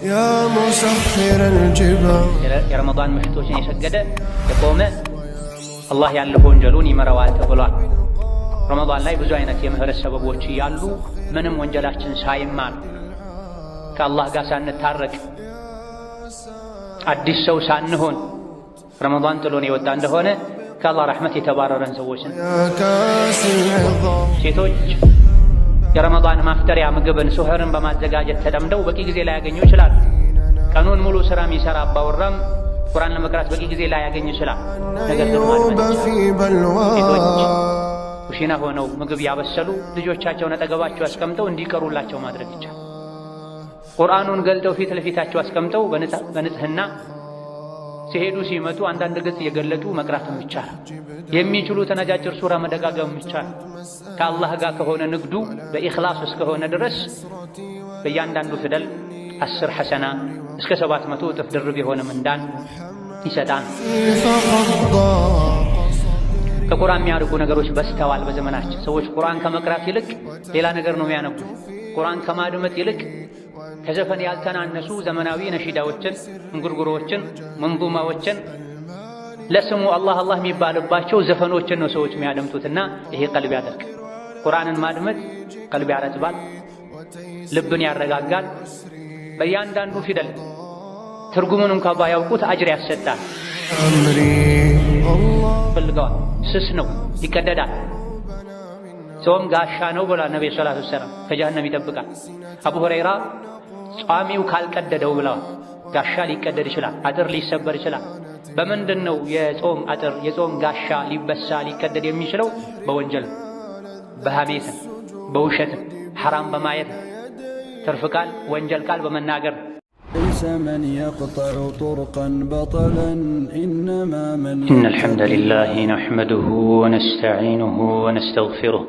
يا مسخر الجبال የረመዳን ምሽቶችን የሰገደ የቆመ አላህ ያለፈው ወንጀሉን ይመረዋል ተብሏል። ረመዳን ላይ ብዙ አይነት የምህረት ሰበቦች ያሉ ምንም ወንጀላችን ሳይማር ከአላህ ጋር ሳንታረቅ አዲስ ሰው ሳንሆን ረመዳን ጥሎን የወጣ እንደሆነ ከአላህ ረሕመት የተባረረን ሰዎች ነን። ሴቶች የረመዳን ማፍጠሪያ ምግብን ሱህርን በማዘጋጀት ተጠምደው በቂ ጊዜ ላይ ያገኙ ይችላል። ቀኑን ሙሉ ስራ የሚሰራ አባወራም ቁርአን ለመቅራት በቂ ጊዜ ላይ ያገኝ ይችላል። ነገር ግን ሴቶች ኩሽና ሆነው ምግብ ያበሰሉ ልጆቻቸውን አጠገባቸው አስቀምጠው እንዲቀሩላቸው ማድረግ ይቻላል። ቁርአኑን ገልጠው ፊት ለፊታቸው አስቀምጠው በንጽህና ሲሄዱ ሲመጡ አንዳንድ ገጽ የገለጡ መቅራትም ይቻላል። የሚችሉትን አጫጭር ሱራ መደጋገም ይቻላል። ከአላህ ጋር ከሆነ ንግዱ በኢኽላስ እስከሆነ ድረስ በእያንዳንዱ ፊደል 10 ሐሰና እስከ 700 እጥፍ ድርብ የሆነ ምንዳን ይሰጣል። ከቁርአን የሚያርቁ ነገሮች በስተዋል በዘመናችን። ሰዎች ቁርአን ከመቅራት ይልቅ ሌላ ነገር ነው የሚያነቡ። ቁርአን ከማድመጥ ይልቅ ከዘፈን ያልተናነሱ ዘመናዊ ነሺዳዎችን፣ እንጉርጉሮዎችን፣ መንዙማዎችን ለስሙ አላህ አላህ የሚባልባቸው ዘፈኖችን ነው ሰዎች የሚያደምጡትና ይሄ ቀልብ ያደርግ። ቁርአንን ማድመጥ ቀልብ ያረጥባል፣ ልብን ያረጋጋል። በእያንዳንዱ ፊደል ትርጉሙን እንኳን ባያውቁት አጅር ያሰጣል። ፈልገዋል። ስስ ነው፣ ይቀደዳል። ጾም ጋሻ ነው ብሏል ነብዩ ሰለላሁ ዐለይሂ ወሰለም፣ ከጀሃነም ይጠብቃል። አቡ ሁረይራ ጿሚው ካልቀደደው ብለዋል። ጋሻ ሊቀደድ ይችላል፣ አጥር ሊሰበር ይችላል። በምንድን ነው የጾም አጥር የጾም ጋሻ ሊበሳ ሊቀደድ የሚችለው? በወንጀል፣ በሐሜት፣ በውሸት፣ ሐራም በማየት፣ ትርፍ ቃል፣ ወንጀል ቃል በመናገር። ليس من يقطع طرقا بطلا إنما من إن الحمد لله نحمده ونستعينه ونستغفره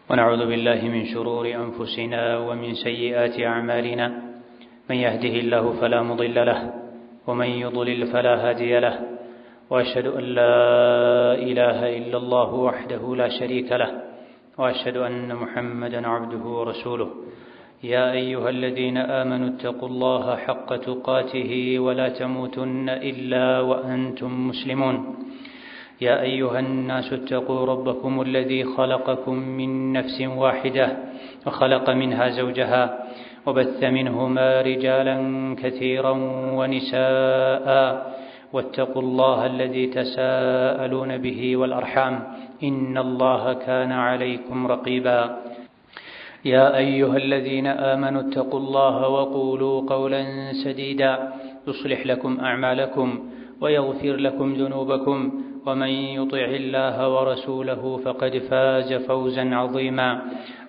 ونعوذ بالله من شرور أنفسنا ومن سيئات أعمالنا من يهده الله فلا مضل له ومن يضلل فلا هادي له وأشهد أن لا إله إلا الله وحده لا شريك له وأشهد أن محمدا عبده ورسوله يا أيها الذين آمنوا اتقوا الله حق تقاته ولا تموتن إلا وأنتم مسلمون يا أيها الناس اتقوا ربكم الذي خلقكم من نفس واحدة وخلق منها زوجها وبث منهما رجالا كثيرا ونساء واتقوا الله الذي تساءلون به والأرحام إن الله كان عليكم رقيبا يا أيها الذين آمنوا اتقوا الله وقولوا قولا سديدا يصلح لكم أعمالكم ويغفر لكم ذنوبكم ومن يطع الله ورسوله فقد فاز فوزا عظيما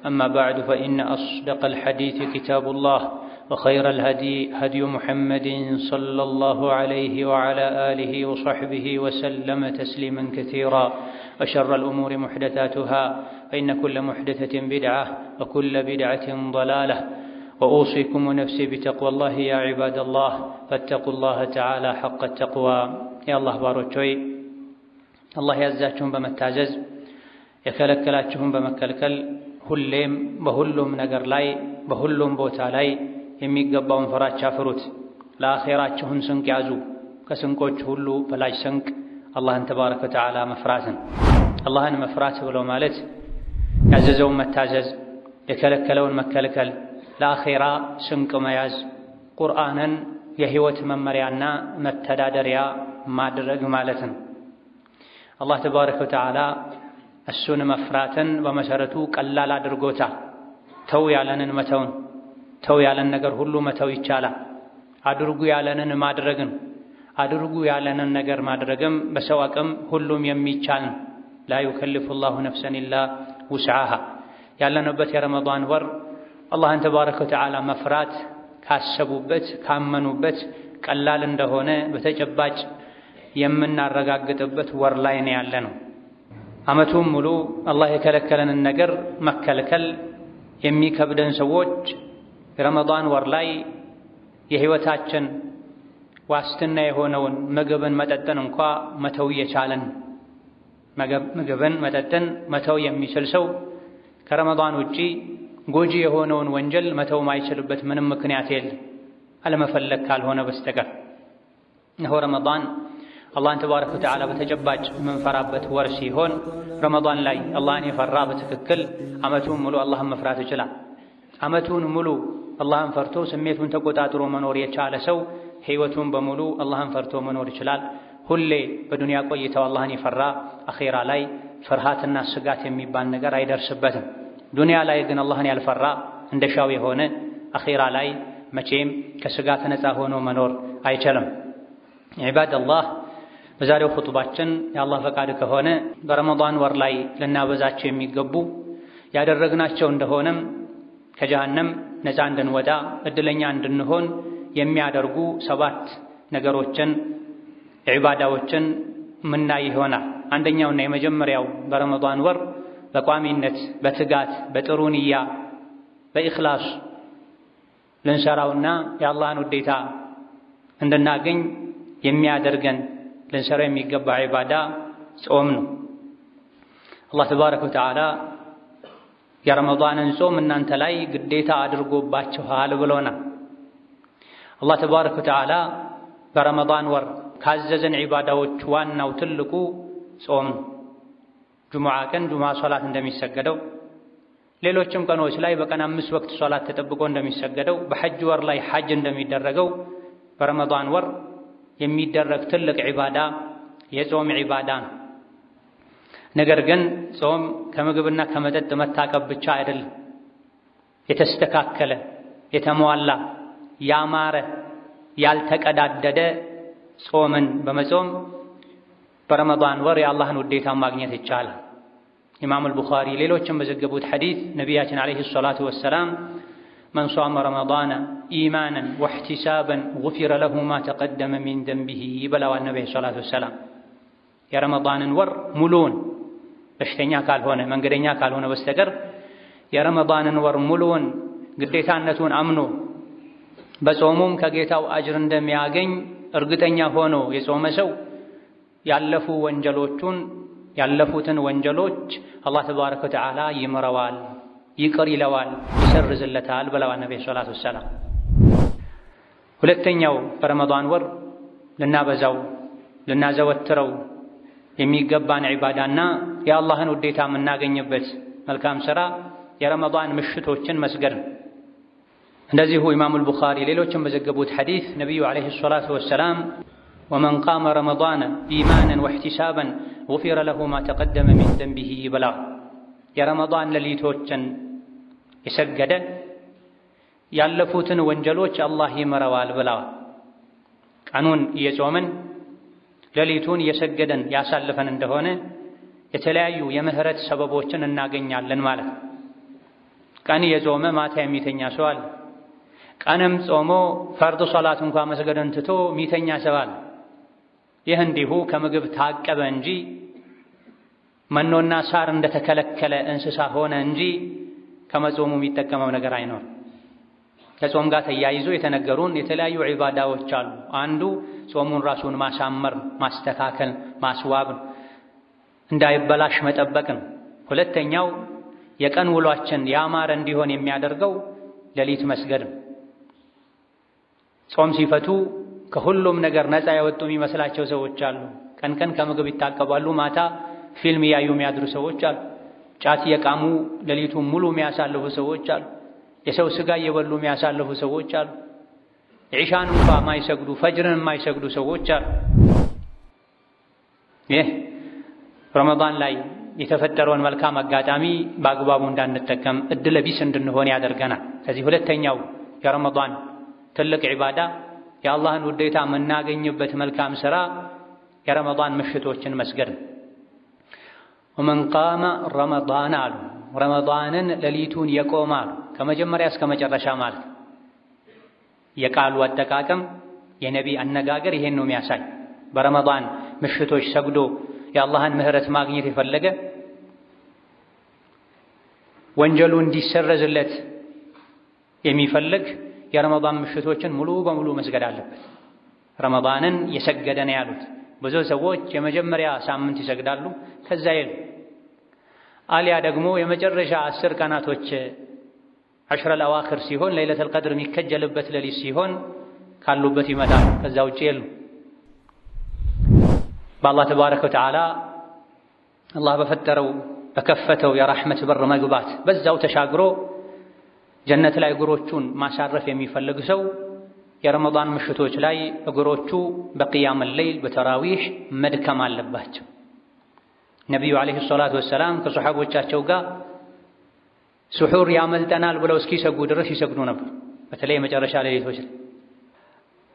أما بعد فإن أصدق الحديث كتاب الله وخير الهدي هدي محمد صلى الله عليه وعلى آله وصحبه وسلم تسليما كثيرا وشر الأمور محدثاتها فإن كل محدثة بدعة وكل بدعة ضلالة وأوصيكم ونفسي بتقوى الله يا عباد الله فاتقوا الله تعالى حق التقوى يا الله باروچوي الله ያዛችሁን በመታዘዝ የከለከላችሁን በመከልከል ሁሌም በሁሉም ነገር ላይ በሁሉም ቦታ ላይ የሚገባውን ፍራቻ ፍሩት። ለአኺራችሁን ስንቅ ያዙ። ከስንቆች ሁሉ በላጭ ስንቅ አላህን ተባረከ ወተዓላ መፍራትን። አላህን መፍራት ብሎ ማለት ያዘዘውን መታዘዝ፣ የከለከለውን መከልከል፣ ለአኺራ ስንቅ መያዝ፣ ቁርአንን የህይወት መመሪያና መተዳደሪያ ማድረግ ማለት ነው። አላህ ተባረከ ወተዓላ እሱን መፍራትን በመሰረቱ ቀላል አድርጎታል። ተው ያለንን መተውን፣ ተው ያለን ነገር ሁሉ መተው ይቻላል። አድርጉ ያለንን ማድረግን፣ አድርጉ ያለንን ነገር ማድረግም በሰው አቅም ሁሉም የሚቻል ነው። ላ ዩከልፉ ላሁ ነፍሰን ኢላ ውስዓሃ። ያለንበት የረመዳን ወር አላህን ተባረከ ወተዓላ መፍራት ካሰቡበት ካመኑበት ቀላል እንደሆነ በተጨባጭ የምናረጋግጥበት ወር ላይ ነው ያለነው። ዓመቱን ሙሉ አላህ የከለከለንን ነገር መከልከል የሚከብደን ሰዎች የረመዳን ወር ላይ የህይወታችን ዋስትና የሆነውን ምግብን መጠጥን እንኳ መተው እየቻለን። ምግብን መጠጥን መተው የሚችል ሰው ከረመዳን ውጪ ጎጂ የሆነውን ወንጀል መተው ማይችልበት ምንም ምክንያት የለም። አለመፈለግ ካልሆነ በስተቀር። እነሆ ረመዳን አላህን ተባረከ ወተዓላ በተጨባጭ የምንፈራበት ወር ሲሆን ረመዳን ላይ አላህን የፈራ በትክክል ዓመቱን ሙሉ አላህን መፍራት ይችላል። ዓመቱን ሙሉ አላህን ፈርቶ ስሜቱን ተቆጣጥሮ መኖር የቻለ ሰው ሕይወቱን በሙሉ አላህን ፈርቶ መኖር ይችላል። ሁሌ በዱንያ ቆይተው አላህን የፈራ አኼራ ላይ ፍርሃትና ስጋት የሚባል ነገር አይደርስበትም። ዱንያ ላይ ግን አላህን ያልፈራ እንደሻው የሆነ አኼራ ላይ መቼም ከስጋት ነፃ ሆኖ መኖር አይችልም። ዒባደላህ በዛሬው ኹጥባችን የአላህ ፈቃድ ከሆነ በረመዳን ወር ላይ ልናበዛቸው የሚገቡ ያደረግናቸው እንደሆነም ከጀሃነም ነፃ እንድንወጣ እድለኛ እንድንሆን የሚያደርጉ 7 ነገሮችን ዒባዳዎችን ምናይ ይሆናል። አንደኛውና የመጀመሪያው በረመዳን ወር በቋሚነት በትጋት በጥሩ ንያ በኢኽላስ ልንሰራውና የአላህን ውዴታ እንድናገኝ የሚያደርገን ልንሰራው የሚገባ ዒባዳ ጾም ነው። አላህ ተባረከ ወተዓላ የረመዳንን ጾም እናንተ ላይ ግዴታ አድርጎባችኋል ብሎናል። አላህ ተባረከ ወተዓላ በረመዳን ወር ካዘዘን ዒባዳዎች ዋናው ትልቁ ጾም ነው። ጁሙዓ ቀን ጁሙዓ ሶላት እንደሚሰገደው ሌሎችም ቀኖች ላይ በቀን 5 ወቅት ሶላት ተጠብቆ እንደሚሰገደው በሐጅ ወር ላይ ሐጅ እንደሚደረገው በረመዳን ወር የሚደረግ ትልቅ ዒባዳ የጾም ዒባዳ ነው። ነገር ግን ጾም ከምግብና ከመጠጥ መታቀብ ብቻ አይደለም። የተስተካከለ የተሟላ ያማረ ያልተቀዳደደ ጾምን በመጾም በረመዳን ወር የአላህን ውዴታ ማግኘት ይቻላል። ኢማም አልቡኻሪ ሌሎችም በዘገቡት ሐዲስ ነቢያችን ዓለይሂ ሰላቱ ወሰላም መን ሷመ ረመዳነ ኢማናን ወሕቲሳበን ጉፊረ ለሁ ማ ተቀደመ ሚን ደንቢሂ ብለዋል ነቢዩ ሰላቱ ወሰላም። የረመዳንን ወር ሙሉውን በሽተኛ ካልሆነ መንገደኛ ካልሆነ በስተቀር የረመዳንን ወር ሙሉውን ግዴታነቱን አምኖ በጾሙም ከጌታው አጅር እንደሚያገኝ እርግጠኛ ሆኖ የጾመ ሰው ያለፉትን ወንጀሎች አላህ ተባረከ ወተዓላ ይምረዋል፣ ይቅር ይለዋል፣ ይሰርዝለታል ብለዋል ነቢዩ ሰላቱ ወሰላም። ሁለተኛው በረመዳን ወር ልናበዛው ልናዘወትረው የሚገባን ዒባዳና የአላህን ውዴታ የምናገኝበት መልካም ሥራ የረመዳን ምሽቶችን መስገድ ነው። እንደዚሁ ኢማሙ አልቡኻሪ ሌሎችም በዘገቡት ሐዲስ ነቢዩ ዓለይሂ ሰላቱ ወሰላም ወመን ቃመ ረመዳነ ኢማናን ወሕቲሳበን ጉፊረ ለሁ ማ ተቀደመ ሚን ደንቢሂ ብለዋል። የረመዳን ሌሊቶችን የሰገደ ያለፉትን ወንጀሎች አላህ ይምረዋል ብለዋል። ቀኑን እየጾምን ሌሊቱን እየሰገደን ያሳልፈን እንደሆነ የተለያዩ የምህረት ሰበቦችን እናገኛለን ማለት ነው። ቀን እየጾመ ማታ የሚተኛ ሰው አለ። ቀንም ጾሞ ፈርድ ሶላት እንኳን መስገድን ትቶ ሚተኛ ሰው አለ። ይህ እንዲሁ ከምግብ ታቀበ እንጂ መኖና ሳር እንደተከለከለ እንስሳ ሆነ እንጂ ከመጾሙ የሚጠቀመው ነገር አይኖርም። ከጾም ጋር ተያይዞ የተነገሩን የተለያዩ ዒባዳዎች አሉ። አንዱ ጾሙን ራሱን ማሳመር፣ ማስተካከል፣ ማስዋብ እንዳይበላሽ መጠበቅን። ሁለተኛው የቀን ውሏችን ያማረ እንዲሆን የሚያደርገው ሌሊት መስገድ። ጾም ሲፈቱ ከሁሉም ነገር ነፃ የወጡ የሚመስላቸው ሰዎች አሉ። ቀን ቀን ከምግብ ይታቀባሉ፣ ማታ ፊልም እያዩ የሚያድሩ ሰዎች አሉ። ጫት የቃሙ ሌሊቱን ሙሉ የሚያሳልፉ ሰዎች አሉ። የሰው ስጋ እየበሉ የሚያሳልፉ ሰዎች አሉ። ዒሻን እንኳ የማይሰግዱ ፈጅርን የማይሰግዱ ሰዎች አሉ። ይህ ረመዳን ላይ የተፈጠረውን መልካም አጋጣሚ በአግባቡ እንዳንጠቀም እድለ ቢስ እንድንሆን ያደርገናል። ከዚህ ሁለተኛው የረመዳን ትልቅ ዒባዳ የአላህን ውዴታ የምናገኝበት መልካም ሥራ የረመዳን ምሽቶችን መስገድ ነው። ወመን ቃመ ረመዳን አሉ ረመዳንን ሌሊቱን የቆመ አሉ ከመጀመሪያ እስከ መጨረሻ ማለት ነው። የቃሉ አጠቃቀም የነቢ አነጋገር ይሄን ነው የሚያሳይ። በረመዳን ምሽቶች ሰግዶ የአላህን ምህረት ማግኘት የፈለገ ወንጀሉ እንዲሰረዝለት የሚፈልግ የረመዳን ምሽቶችን ሙሉ በሙሉ መስገድ አለበት። ረመዳንን የሰገደ ነው ያሉት ብዙ ሰዎች የመጀመሪያ ሳምንት ይሰግዳሉ፣ ከዛ ይል አሊያ ደግሞ የመጨረሻ 10 ቀናቶች 10 አዋኺር ሲሆን ለይለቱል ቀድር የሚከጀልበት ሌሊት ሲሆን ካሉበት ይመጣል፣ ከዛ ውጪ የሉ። በአላህ ተባረከ ወተዓላ አላህ በፈጠረው በከፈተው የራሕመት በር መግባት በዛው ተሻግሮ ጀነት ላይ እግሮቹን ማሳረፍ የሚፈልግ ሰው የረመዳን ምሽቶች ላይ እግሮቹ በቅያም ለይል በተራዊህ መድከም አለባቸው። ነቢዩ ዓለይሂ ሰላቱ ወሰላም ከሰሓቦቻቸው ጋር ስሑር ያመልጠናል ብለው እስኪሰጉ ድረስ ይሰግዱ ነበር። በተለይ የመጨረሻ ሌሊቶች ላይ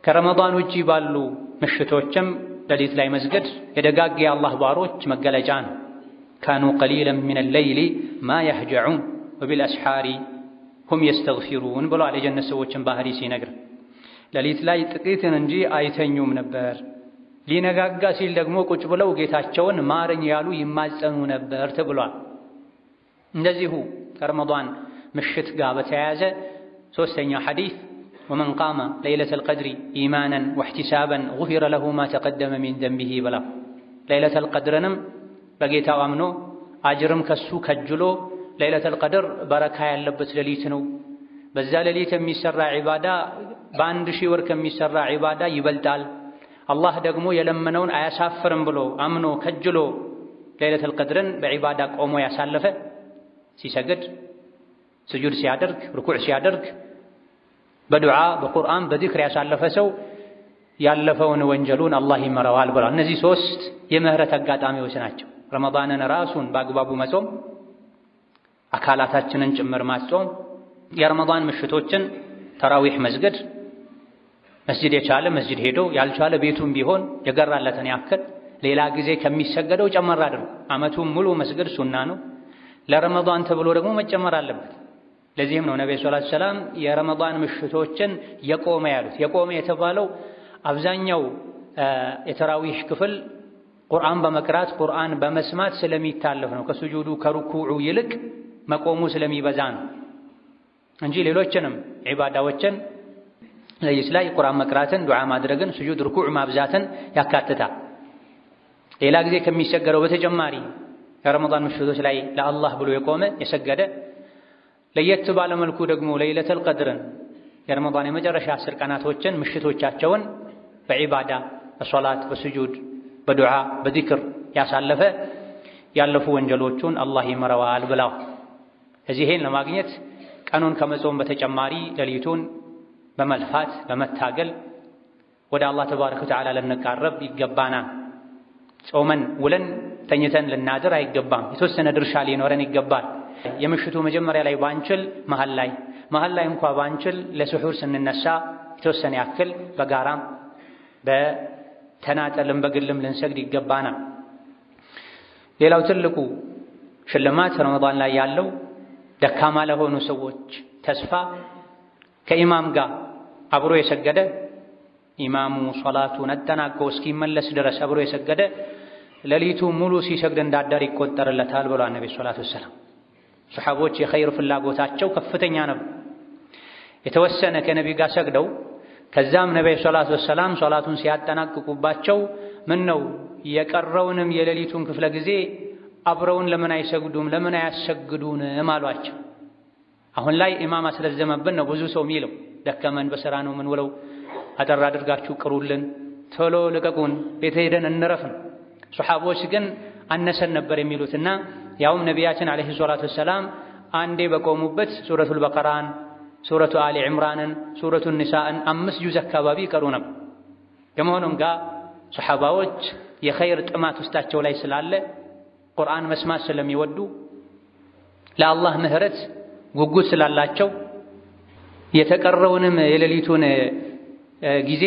ከረመዳን ውጪ ባሉ ምሽቶችም ሌሊት ላይ መስገድ የደጋግ የአላህ ባሮች መገለጫ ነው። ካኑ ቀሊለን ሚነል ለይሊ ማ የህጀዑን ወቢልአስሓሪ ሁም የስተግፊሩን ብለዋል። የጀነት ሰዎችን ባህሪ ሲነግር ሌሊት ላይ ጥቂትን እንጂ አይተኙም ነበር፣ ሊነጋጋ ሲል ደግሞ ቁጭ ብለው ጌታቸውን ማረኝ ያሉ ይማጸኑ ነበር ተብሏል። እንደዚሁ ከረመዳን ምሽት ጋር በተያያዘ ሦስተኛው ሐዲስ ወመን ቃመ ለይለተል ቀድሪ ኢማናን ወሕቲሳበን ጉፊረ ለሁ ማ ተቀደመ ሚን ደንቢሂ ብላ ለይለተል ቀድርንም በጌታው አምኖ አጅርም ከሱ ከጅሎ ለይለተል ቀድር በረካ ያለበት ሌሊት ነው፣ በዛ ሌሊት የሚሰራ ዒባዳ በአንድ ሺህ ወር ከሚሰራ ዒባዳ ይበልጣል፣ አላህ ደግሞ የለመነውን አያሳፍርም ብሎ አምኖ ከጅሎ ለይለተል ቀድርን በዒባዳ ቆሞ ያሳለፈ ሲሰግድ፣ ስጁድ ሲያደርግ፣ ርኩዕ ሲያደርግ፣ በዱዓ በቁርአን በዚክር ያሳለፈ ሰው ያለፈውን ወንጀሉን አላህ ይመረዋል ብሏል። እነዚህ ሦስት የምህረት አጋጣሚዎች ናቸው። ረመዳንን ራሱን በአግባቡ መጾም፣ አካላታችንን ጭምር ማጾም፣ የረመዳን ምሽቶችን ተራዊህ መስገድ፣ መስጂድ የቻለ መስጂድ ሄዶ ያልቻለ ቤቱም ቢሆን የገራለትን ያክል ሌላ ጊዜ ከሚሰገደው ጨመር አድርጎ ዓመቱን ሙሉ መስገድ ሱና ነው። ለረመዳን ተብሎ ደግሞ መጨመር አለበት። ለዚህም ነው ነብዩ ሰለላሁ ዐለይሂ ወሰለም የረመዳን ምሽቶችን የቆመ ያሉት። የቆመ የተባለው አብዛኛው የተራዊህ ክፍል ቁርአን በመቅራት ቁርአን በመስማት ስለሚታለፍ ነው። ከሱጁዱ ከሩኩዑ ይልቅ መቆሙ ስለሚበዛ ነው እንጂ ሌሎችንም ዒባዳዎችን ለይስ ላይ ቁርአን መቅራትን፣ ዱዓ ማድረግን፣ ሱጁድ ርኩዕ ማብዛትን ያካትታል። ሌላ ጊዜ ከሚሰገደው በተጨማሪ የረመዳን ምሽቶች ላይ ለአላህ ብሎ የቆመ የሰገደ ለየት ባለ መልኩ ደግሞ ለይለተል ቀድርን የረመዳን የመጨረሻ 10 ቀናቶችን ምሽቶቻቸውን በዒባዳ በሶላት በስጁድ በዱዓ በዚክር ያሳለፈ ያለፉ ወንጀሎቹን አላህ ይመረዋል ብለው። እዚህን ለማግኘት ቀኑን ከመጾም በተጨማሪ ሌሊቱን በመልፋት በመታገል ወደ አላህ ተባረከ ወተዓላ ልንቃረብ ይገባናል። ጾመን ውለን ተኝተን ልናድር አይገባም። የተወሰነ ድርሻ ሊኖረን ይገባል። የምሽቱ መጀመሪያ ላይ ባንችል መሃል ላይ እንኳ ባንችል ለስሑር ስንነሳ የተወሰነ ያክል በጋራም በተናጠልም በግልም ልንሰግድ ይገባናል። ሌላው ትልቁ ሽልማት ረመዳን ላይ ያለው ደካማ ለሆኑ ሰዎች ተስፋ ከኢማም ጋር አብሮ የሰገደ ኢማሙ ሶላቱን አጠናቆ እስኪመለስ ድረስ አብሮ የሰገደ ሌሊቱ ሙሉ ሲሰግድ እንዳዳር ይቆጠርለታል ብሏል ነብዩ ሰለላሁ ዐለይሂ ወሰለም። ሱሐቦች የኸይር ፍላጎታቸው ከፍተኛ ነበር። የተወሰነ ከነቢዩ ጋር ሰግደው ከዛም ነብዩ ሰለላሁ ዐለይሂ ወሰለም ሶላቱን ሲያጠናቅቁባቸው ምን ነው የቀረውንም የሌሊቱን ክፍለ ጊዜ አብረውን ለምን አይሰግዱም ለምን አያሰግዱንም አሏቸው። አሁን ላይ ኢማም አስረዘመብን ነው ብዙ ሰው የሚለው፣ ደከመን በሥራ ነው ምን ውለው አጠር አድርጋችሁ ቅሩልን፣ ቶሎ ልቀቁን፣ ቤት ሄደን እንረፍ ነው። ሱሐቦች ግን አነሰን ነበር የሚሉትና ያውም ነቢያችን አለይሂ ሰላቱ ወሰላም አንዴ በቆሙበት ሱረቱል በቀራን፣ ሱረቱ አሊ ዕምራንን፣ ሱረቱ ኒሳእን 5 ጁዝ አካባቢ ይቀሩ ነበር። ከመሆኑም ጋር ሱሐባዎች የኸይር ጥማት ውስጣቸው ላይ ስላለ ቁርአን መስማት ስለሚወዱ ለአላህ ምህረት ጉጉት ስላላቸው የተቀረውንም የሌሊቱን ጊዜ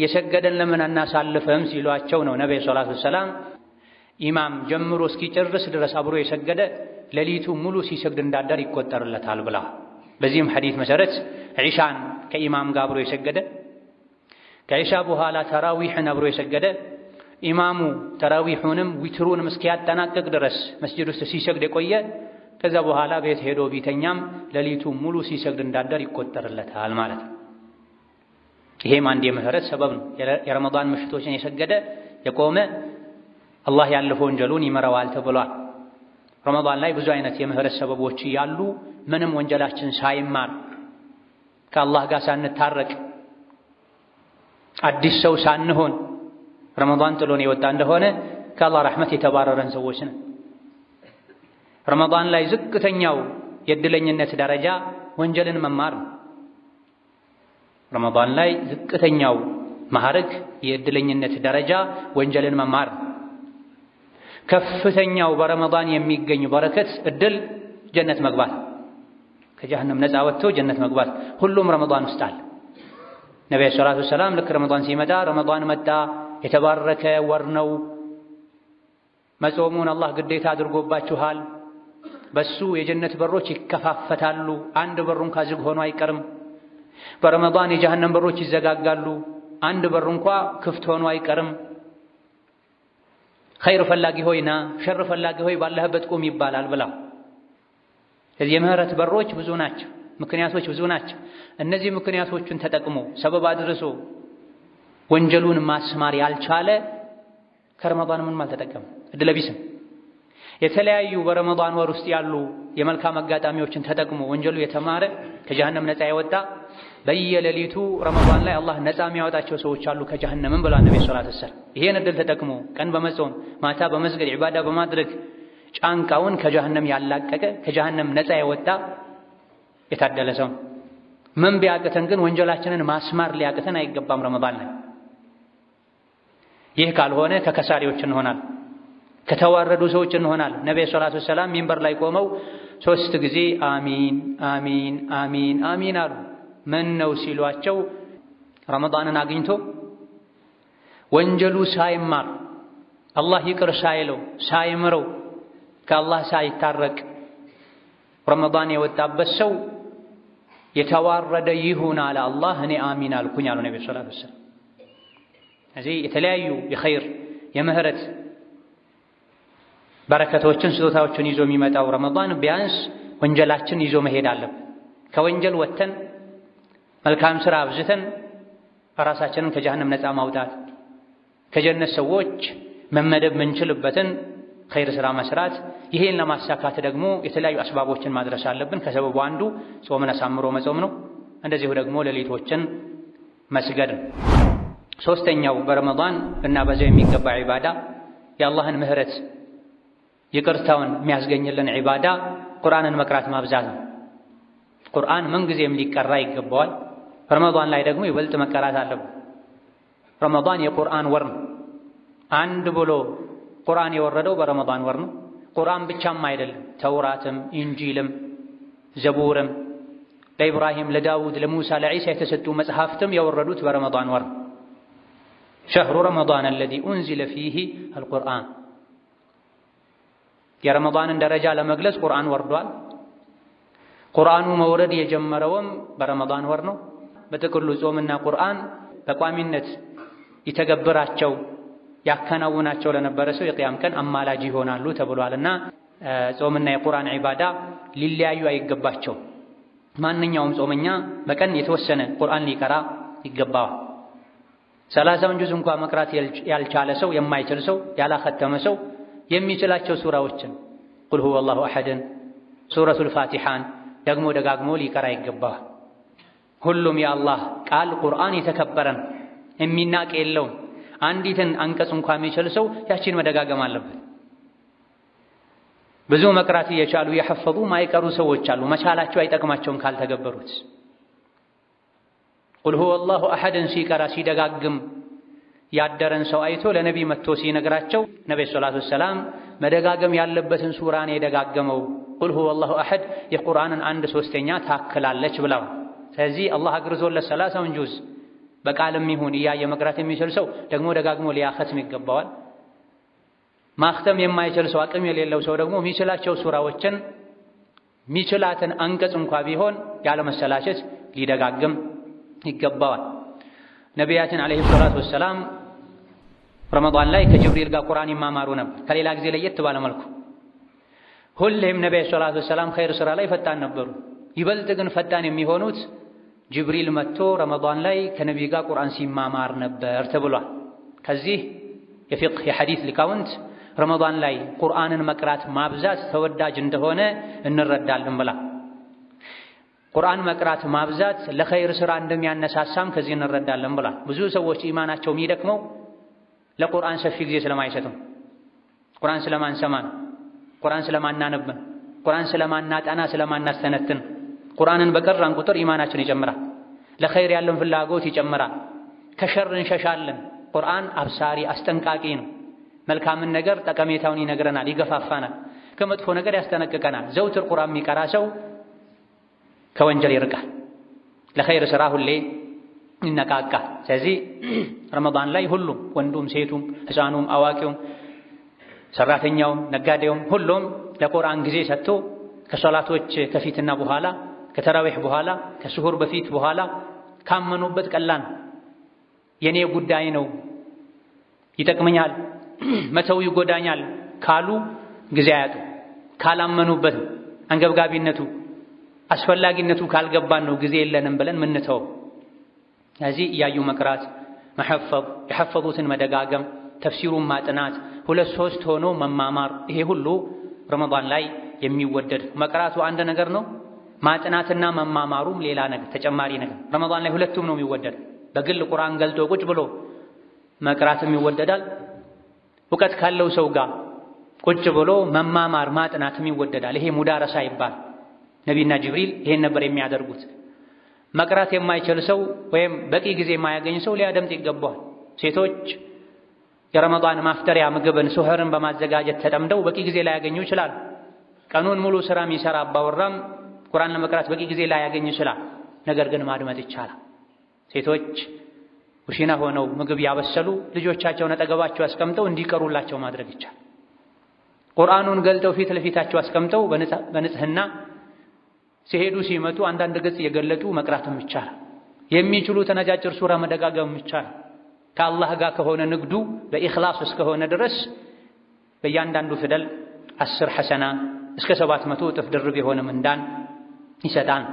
የሰገደን ለምን አናሳልፈም ሲሏቸው ነው ነብዩ ሰለላሁ ዐለይሂ ወሰለም ኢማም ጀምሮ እስኪጨርስ ድረስ አብሮ የሰገደ ሌሊቱ ሙሉ ሲሰግድ እንዳዳር ይቆጠርለታል ብላ። በዚህም ሐዲስ መሰረት ዒሻን ከኢማም ጋር አብሮ የሰገደ ከዒሻ በኋላ ተራዊሕን አብሮ የሰገደ ኢማሙ ተራዊሑንም ዊትሩንም እስኪያጠናቅቅ ድረስ መስጂድ ውስጥ ሲሰግድ የቆየ ከዛ በኋላ ቤት ሄዶ ቢተኛም ሌሊቱ ሙሉ ሲሰግድ እንዳዳር ይቆጠርለታል ማለት ነው። ይሄም አንድ የምህረት ሰበብ ነው። የረመዳን ምሽቶችን የሰገደ የቆመ አላህ ያለፈው ወንጀሉን ይመረዋል ተብሏል። ረመዳን ላይ ብዙ አይነት የምህረት ሰበቦች ያሉ ምንም ወንጀላችን ሳይማር ከአላህ ጋር ሳንታረቅ አዲስ ሰው ሳንሆን ረመዳን ጥሎን የወጣ እንደሆነ ከአላህ ረሕመት የተባረረን ሰዎች ነን። ረመዳን ላይ ዝቅተኛው የእድለኝነት ደረጃ ወንጀልን መማር ነው። ረመዳን ላይ ዝቅተኛው ማዕረግ የእድለኝነት ደረጃ ወንጀልን መማር ነው። ከፍተኛው በረመዳን የሚገኝ በረከት እድል ጀነት መግባት፣ ከጀሃነም ነፃ ወጥቶ ጀነት መግባት ሁሉም ረመዳን ውስጥ አለ። ነብዩ ሰለላሁ ዐለይሂ ወሰለም ልክ ረመዳን ሲመጣ ረመዳን መጣ የተባረከ ወር ነው፣ መጾሙን አላህ ግዴታ አድርጎባችኋል፣ በሱ የጀነት በሮች ይከፋፈታሉ፣ አንድ በር እንኳ ዝግ ሆኖ አይቀርም። በረመዳን የጀሃነም በሮች ይዘጋጋሉ፣ አንድ በር እንኳ ክፍት ሆኖ አይቀርም። ኸይር ፈላጊ ሆይና ሸር ፈላጊ ሆይ ባለህበት ቁም ይባላል ብላ። ስለዚህ የምህረት በሮች ብዙ ናቸው፣ ምክንያቶች ብዙ ናቸው። እነዚህ ምክንያቶቹን ተጠቅሞ ሰበብ አድርሶ ወንጀሉን ማስማር ያልቻለ ከረመዳን ምንም አልተጠቀመም፣ እድለ ቢስም። የተለያዩ በረመዳን ወር ውስጥ ያሉ የመልካም አጋጣሚዎችን ተጠቅሞ ወንጀሉ የተማረ ከጀሃነም ነፃ የወጣ በየሌሊቱ ረመዳን ላይ አላህ ነፃ የሚያወጣቸው ሰዎች አሉ ከጀሃነምም ብሏል ነብዩ ሰለላሁ ዐለይሂ ወሰለም። ይሄን እድል ተጠቅሞ ቀን በመጾም ማታ በመስገድ ዒባዳ በማድረግ ጫንቃውን ከጀሃነም ያላቀቀ ከጀሃነም ነፃ የወጣ የታደለ ሰው። ምን ቢያቅተን ግን ወንጀላችንን ማስማር ሊያቅተን አይገባም ረመዳን ላይ። ይህ ካልሆነ ከከሳሪዎች እንሆናል፣ ከተዋረዱ ሰዎች እንሆናል። ነብዩ ሰለላሁ ዐለይሂ ወሰለም ሚንበር ላይ ቆመው 3 ጊዜ አሚን አሚን አሚን አሚን አሉ። ምን ነው ሲሏቸው ረመዳንን አግኝቶ ወንጀሉ ሳይማር አላህ ይቅር ሳይለው ሳይምረው ከአላህ ሳይታረቅ ረመዳን የወጣበት ሰው የተዋረደ ይሁን አለ አላህ። እኔ አሚን አልኩኝ አሉ ነብዩ ሰለላሁ ዐለይሂ ወሰለም። እዚህ የተለያዩ የኸይር የምህረት በረከቶችን ስጦታዎችን ይዞ የሚመጣው ረመዳን ቢያንስ ወንጀላችን ይዞ መሄድ አለብን። ከወንጀል ወጥተን መልካም ሥራ አብዝተን ራሳችንን ከጀሃነም ነፃ ማውጣት፣ ከጀነት ሰዎች መመደብ ምንችልበትን ኸይር ሥራ መስራት። ይሄን ለማሳካት ደግሞ የተለያዩ አስባቦችን ማድረስ አለብን። ከሰበቡ አንዱ ጾምን አሳምሮ መጾም ነው። እንደዚሁ ደግሞ ሌሊቶችን መስገድ ነው። ሶስተኛው በረመዳን ልናበዛው የሚገባ ዒባዳ የአላህን ምህረት ይቅርታውን የሚያስገኝልን ዒባዳ ቁርአንን መቅራት ማብዛት ነው። ቁርአን ምንጊዜም ሊቀራ ይገባዋል። ረመዳን ላይ ደግሞ ይበልጥ መቀራት አለበት። ረመዳን የቁርአን ወር ነው። አንድ ብሎ ቁርአን የወረደው በረመዳን ወር ነው። ቁርአን ብቻም አይደለም፣ ተውራትም ኢንጂልም ዘቡርም ለኢብራሂም ለዳውድ ለሙሳ ለዒሳ የተሰጡ መጽሐፍትም የወረዱት በረመዳን ወር ነው። ሸህሩ ረመዳን አለዚ ኡንዚለ ፊሂ አልቁርአን። የረመዳንን ደረጃ ለመግለጽ ቁርአን ወርዷል። ቁርአኑ መውረድ የጀመረውም በረመዳን ወር ነው። በጥቅሉ ጾምና ቁርአን በቋሚነት ይተገብራቸው ያከናውናቸው ለነበረ ሰው የቅያም ቀን አማላጅ ይሆናሉ ተብሏልና ጾምና የቁርአን ዒባዳ ሊለያዩ አይገባቸው። ማንኛውም ጾመኛ በቀን የተወሰነ ቁርአን ሊቀራ ይገባዋል። 30 ጁዝ እንኳን መቅራት ያልቻለ ሰው፣ የማይችል ሰው፣ ያላኸተመ ሰው የሚችላቸው ሱራዎችን ቁል ሁወ አላሁ አሐድን፣ ሱረቱል ፋቲሓን ደግሞ ደጋግሞ ሊቀራ ይገባዋል። ሁሉም የአላህ ቃል ቁርአን የተከበረን የሚናቅ የለውም። አንዲትን አንቀጽ እንኳን የሚችል ሰው ያቺን መደጋገም አለበት። ብዙ መቅራት እየቻሉ የሐፈዙ ማይቀሩ ሰዎች አሉ። መቻላቸው አይጠቅማቸውም ካልተገበሩት። ቁል ሁወ አላሁ አሐድን ሲቀራ ሲደጋግም ያደረን ሰው አይቶ ለነቢ መጥቶ ሲነግራቸው ነብዩ ሰለላሁ ዐለይሂ ወሰለም መደጋገም ያለበትን ሱራን የደጋገመው ቁል ሁወ አላሁ አሐድ የቁርአንን 1/3 ታክላለች ብለው። ስለዚህ አላህ አግርዞለት 30 ጁዝ በቃልም ይሁን እያየ መቅራት የሚችል ሰው ደግሞ ደጋግሞ ሊያኸትም ይገባዋል። ማኽተም የማይችል ሰው አቅም የሌለው ሰው ደግሞ የሚችላቸው ሱራዎችን የሚችላትን አንቀጽ እንኳ ቢሆን ያለመሰላቸት ሊደጋግም ይገባዋል። ነቢያችን ዓለይሂ ሰላቱ ወሰላም ረመዳን ላይ ከጅብሪል ጋር ቁርአን ይማማሩ ነበር፣ ከሌላ ጊዜ ለየት ባለ መልኩ። ሁሌም ነቢዩ ሰለላሁ ዐለይሂ ወሰለም ኸይር ሥራ ላይ ፈጣን ነበሩ። ይበልጥ ግን ፈጣን የሚሆኑት ጅብሪል መጥቶ ረመዳን ላይ ከነቢይ ጋር ቁርአን ሲማማር ነበር ተብሏል። ከዚህ የፊቅህ የሐዲስ ሊቃውንት ረመዳን ላይ ቁርአንን መቅራት ማብዛት ተወዳጅ እንደሆነ እንረዳለን ብላ ቁርአን መቅራት ማብዛት ለኸይር ስራ እንደሚያነሳሳም ከዚህ እንረዳለን ብሏል። ብዙ ሰዎች ኢማናቸው የሚደክመው ለቁርአን ሰፊ ጊዜ ስለማይሰጡ፣ ቁርአን ስለማንሰማ፣ ቁርአን ስለማናነብ፣ ቁርአን ስለማናጠና፣ ስለማናስተነትን። ቁርአንን በቀራን ቁጥር ኢማናችን ይጨምራል፣ ለኸይር ያለን ፍላጎት ይጨምራል፣ ከሸር እንሸሻለን። ቁርአን አብሳሪ አስጠንቃቂ ነው። መልካምን ነገር ጠቀሜታውን ይነግረናል፣ ይገፋፋናል፣ ከመጥፎ ነገር ያስጠነቅቀናል። ዘውትር ቁርአን የሚቀራ ሰው ከወንጀል ይርቃል፣ ለኸይር ስራ ሁሌ ይነቃቃል። ስለዚህ ረመዳን ላይ ሁሉም ወንዱም፣ ሴቱም፣ ሕፃኑም፣ አዋቂውም፣ ሰራተኛውም፣ ነጋዴውም ሁሉም ለቁርአን ጊዜ ሰጥቶ ከሶላቶች ከፊትና በኋላ፣ ከተራዊህ በኋላ፣ ከስሁር በፊት በኋላ ካመኑበት ቀላል የኔ ጉዳይ ነው ይጠቅመኛል መተው ይጎዳኛል ካሉ ጊዜ አያጡ። ካላመኑበት አንገብጋቢነቱ አስፈላጊነቱ ካልገባን ነው ጊዜ የለንም ብለን ምንተው። ስለዚህ እያዩ መቅራት፣ መሐፈዝ፣ የሐፈዙትን መደጋገም፣ ተፍሲሩን ማጥናት፣ 2-3 ሆኖ መማማር፣ ይሄ ሁሉ ረመዳን ላይ የሚወደድ። መቅራቱ አንድ ነገር ነው፣ ማጥናትና መማማሩም ሌላ ነገር ተጨማሪ ነገር። ረመዳን ላይ ሁለቱም ነው የሚወደድ። በግል ቁርአን ገልጦ ቁጭ ብሎ መቅራትም ይወደዳል። እውቀት ካለው ሰው ጋር ቁጭ ብሎ መማማር ማጥናትም ይወደዳል። ይሄ ሙዳረሳ ይባላል። ነቢይና ጅብሪል ይሄን ነበር የሚያደርጉት። መቅራት የማይችል ሰው ወይም በቂ ጊዜ የማያገኝ ሰው ሊያደምጥ ይገባዋል። ሴቶች የረመዳን ማፍጠሪያ ምግብን ሱህርን በማዘጋጀት ተጠምደው በቂ ጊዜ ላያገኙ ይችላል። ቀኑን ሙሉ ስራ የሚሰራ አባወራም ቁርአን ለመቅራት በቂ ጊዜ ላያገኝ ይችላል። ነገር ግን ማድመጥ ይቻላል። ሴቶች ኩሽና ሆነው ምግብ ያበሰሉ ልጆቻቸውን አጠገባቸው አስቀምጠው እንዲቀሩላቸው ማድረግ ይቻላል። ቁርአኑን ገልጠው ፊት ለፊታቸው አስቀምጠው በንጽህና ሲሄዱ ሲመጡ አንዳንድ ገጽ የገለጡ መቅራትም ይቻላል። የሚችሉ ተነጃጭር ሱራ መደጋገም ይቻላል። ከአላህ ጋር ከሆነ ንግዱ በኢኽላስ እስከሆነ ድረስ በእያንዳንዱ ፊደል 10 ሐሰና እስከ 700 እጥፍ ድርብ የሆነ ምንዳን ይሰጣል።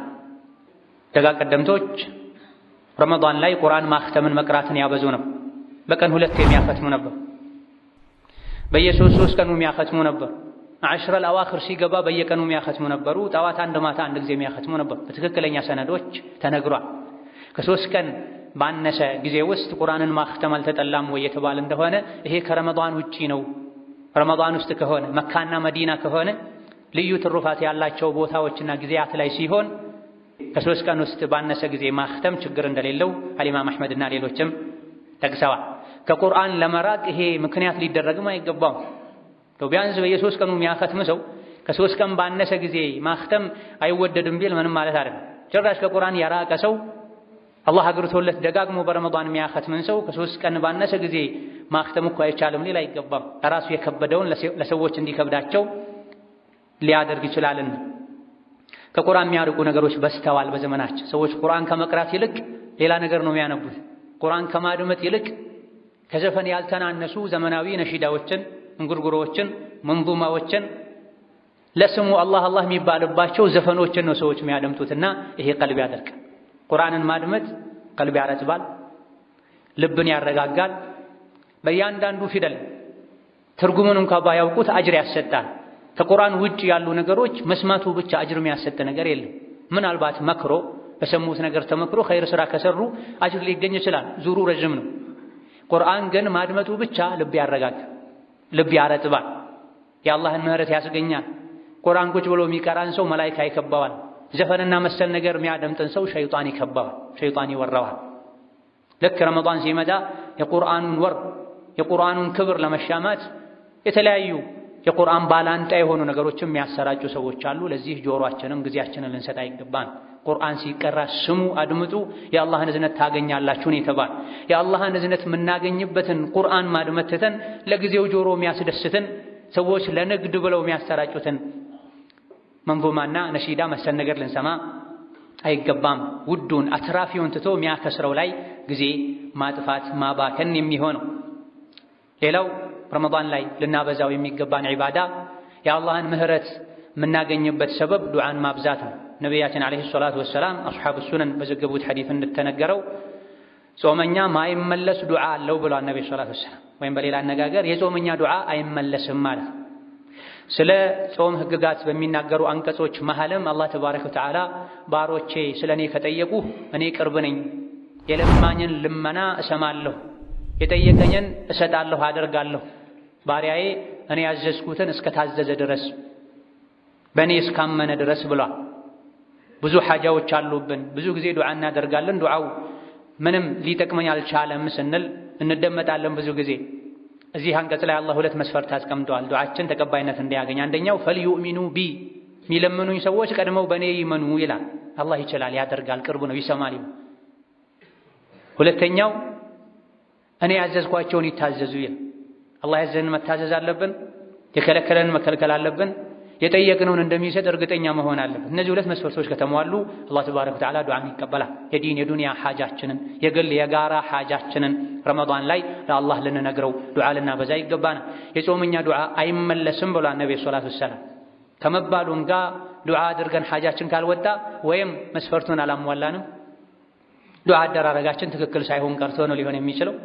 ደጋ ቀደምቶች ረመዳን ላይ ቁርአን ማክተምን መቅራትን ያበዙ ነው። በቀን 2 የሚያከትሙ ነበር። በየ3 ቀኑ የሚያከትሙ ነበር። 10 አልአዋኺር ሲገባ በየቀኑ የሚያከትሙ ነበሩ። ጠዋት አንድ ማታ አንድ ጊዜ የሚያከትሙ ነበር። በትክክለኛ ሰነዶች ተነግሯል። ከ3 ቀን ባነሰ ጊዜ ውስጥ ቁርአንን ማክተም አልተጠላም ወይ የተባለ እንደሆነ ይሄ ከረመዳን ውጪ ነው። ረመዳን ውስጥ ከሆነ መካና መዲና ከሆነ ልዩ ትሩፋት ያላቸው ቦታዎችና ጊዜያት ላይ ሲሆን ከ3 ቀን ውስጥ ባነሰ ጊዜ ማክተም ችግር እንደሌለው አልኢማም አሕመድና ሌሎችም ጠቅሰዋል። ከቁርአን ለመራቅ ይሄ ምክንያት ሊደረግም አይገባም። ቢያንስ በየ3 ቀኑ የሚያከትም ሰው ከ3 ቀን ባነሰ ጊዜ ማክተም አይወደድም ቢል ምንም ማለት አይደለም። ጭራሽ ከቁርአን ያራቀ ሰው አላህ አግርቶለት ደጋግሞ በረመዳን የሚያከትምን ሰው ከ3 ቀን ባነሰ ጊዜ ማክተም እኮ አይቻልም ሊል አይገባም። ለራሱ የከበደውን ለሰዎች እንዲከብዳቸው ሊያደርግ ይችላልን። ከቁርአን የሚያርቁ ነገሮች በስተዋል በዘመናችን። ሰዎች ቁርአን ከመቅራት ይልቅ ሌላ ነገር ነው የሚያነቡት። ቁርአን ከማድመጥ ይልቅ ከዘፈን ያልተናነሱ ዘመናዊ ነሺዳዎችን፣ እንጉርጉሮዎችን፣ መንዙማዎችን ለስሙ አላህ አላህ የሚባልባቸው ዘፈኖችን ነው ሰዎች የሚያደምጡትና ይሄ ቀልብ ያደርቃል። ቁርአንን ማድመጥ ቀልብ ያረጥባል፣ ልብን ያረጋጋል። በእያንዳንዱ ፊደል ትርጉሙን እንኳ ባያውቁት አጅር ያሰጣል። ከቁርአን ውጭ ያሉ ነገሮች መስማቱ ብቻ አጅር የሚያሰጥ ነገር የለም። ምናልባት መክሮ በሰሙት ነገር ተመክሮ ኸይር ስራ ከሰሩ አጅር ሊገኝ ይችላል። ዙሩ ረጅም ነው። ቁርአን ግን ማድመጡ ብቻ ልብ ያረጋጋል፣ ልብ ያረጥባል፣ የአላህን ምህረት ያስገኛል። ቁርአን ቁጭ ብሎ የሚቀራን ሰው መላኢካ ይከባዋል። ዘፈንና መሰል ነገር የሚያደምጥን ሰው ሸይጣን ይከባዋል፣ ሸይጣን ይወራዋል። ልክ ረመዳን ሲመጣ የቁርአኑን ወር የቁርአኑን ክብር ለመሻማት የተለያዩ የቁርአን ባላንጣ የሆኑ ነገሮችን የሚያሰራጩ ሰዎች አሉ። ለዚህ ጆሮአችንን ጊዜያችንን ልንሰጥ አይገባን። ቁርአን ሲቀራ ስሙ፣ አድምጡ፣ የአላህን እዝነት ታገኛላችሁን የተባል የአላህን እዝነት የምናገኝበትን ቁርአን ማድመጥ ትተን ለጊዜው ጆሮ የሚያስደስትን ሰዎች ለንግድ ብለው የሚያሰራጩትን መንዙማና ነሺዳ መሰል ነገር ልንሰማ አይገባም። ውዱን አትራፊውን ትቶ የሚያከስረው ላይ ጊዜ ማጥፋት ማባከን የሚሆነው። ሌላው ረመዳን ላይ ልናበዛው የሚገባን ዒባዳ የአላህን ምህረት የምናገኝበት ሰበብ ዱዓን ማብዛት ነው። ነቢያችን ዓለይሂ ሰላቱ ወሰላም አስሓቡ ሱነን በዘገቡት ሐዲስ እንደተነገረው ጾመኛ ማይመለስ ዱዓ አለው ብሏል ነቢ ሰለላሁ ዐለይሂ ወሰለም። ወይም በሌላ አነጋገር የጾመኛ ዱዓ አይመለስም ማለት። ስለ ጾም ህግጋት በሚናገሩ አንቀጾች መሐልም አላህ ተባረከ ወተዓላ ባሮቼ ስለኔ ከጠየቁ እኔ ቅርብ ነኝ፣ የለማኝን ልመና እሰማለሁ፣ የጠየቀኝን እሰጣለሁ አደርጋለሁ፣ ባሪያዬ እኔ ያዘዝኩትን እስከታዘዘ ድረስ በእኔ እስካመነ ድረስ ብሏል። ብዙ ሐጃዎች አሉብን። ብዙ ጊዜ ዱዓ እናደርጋለን። ዱዓው ምንም ሊጠቅመኝ አልቻለም ስንል እንደመጣለን። ብዙ ጊዜ እዚህ አንቀጽ ላይ አላህ ሁለት መስፈርት አስቀምጧል ዱዓችን ተቀባይነት እንዲያገኝ። አንደኛው ፈልዩእሚኑ ቢ የሚለምኑኝ ሰዎች ቀድመው በእኔ ይመኑ ይላል። አላህ ይችላል፣ ያደርጋል፣ ቅርብ ነው፣ ይሰማል። ሁለተኛው እኔ ያዘዝኳቸውን ይታዘዙ ይላል። አላህ ያዘዘን መታዘዝ አለብን፣ የከለከለን መከልከል አለብን፣ የጠየቅነውን እንደሚሰጥ እርግጠኛ መሆን አለብን። እነዚህ ሁለት መስፈርቶች ከተሟሉ አላህ ተባረከ ወተዓላ ዱዓን ይቀበላል። የዲን የዱንያ ሐጃችንን የግል የጋራ ሐጃችንን ረመዳን ላይ ለአላህ ልንነግረው ዱዓ ልናበዛ ይገባናል። የጾመኛ ዱዓ አይመለስም ብሏል ነብዩ ሰለላሁ ዐለይሂ ወሰለም። ከመባሉም ጋር ዱዓ አድርገን ሐጃችን ካልወጣ ወይም መስፈርቱን አላሟላንም፣ ዱዓ አደራረጋችን ትክክል ሳይሆን ቀርቶ ነው ሊሆን የሚችለው።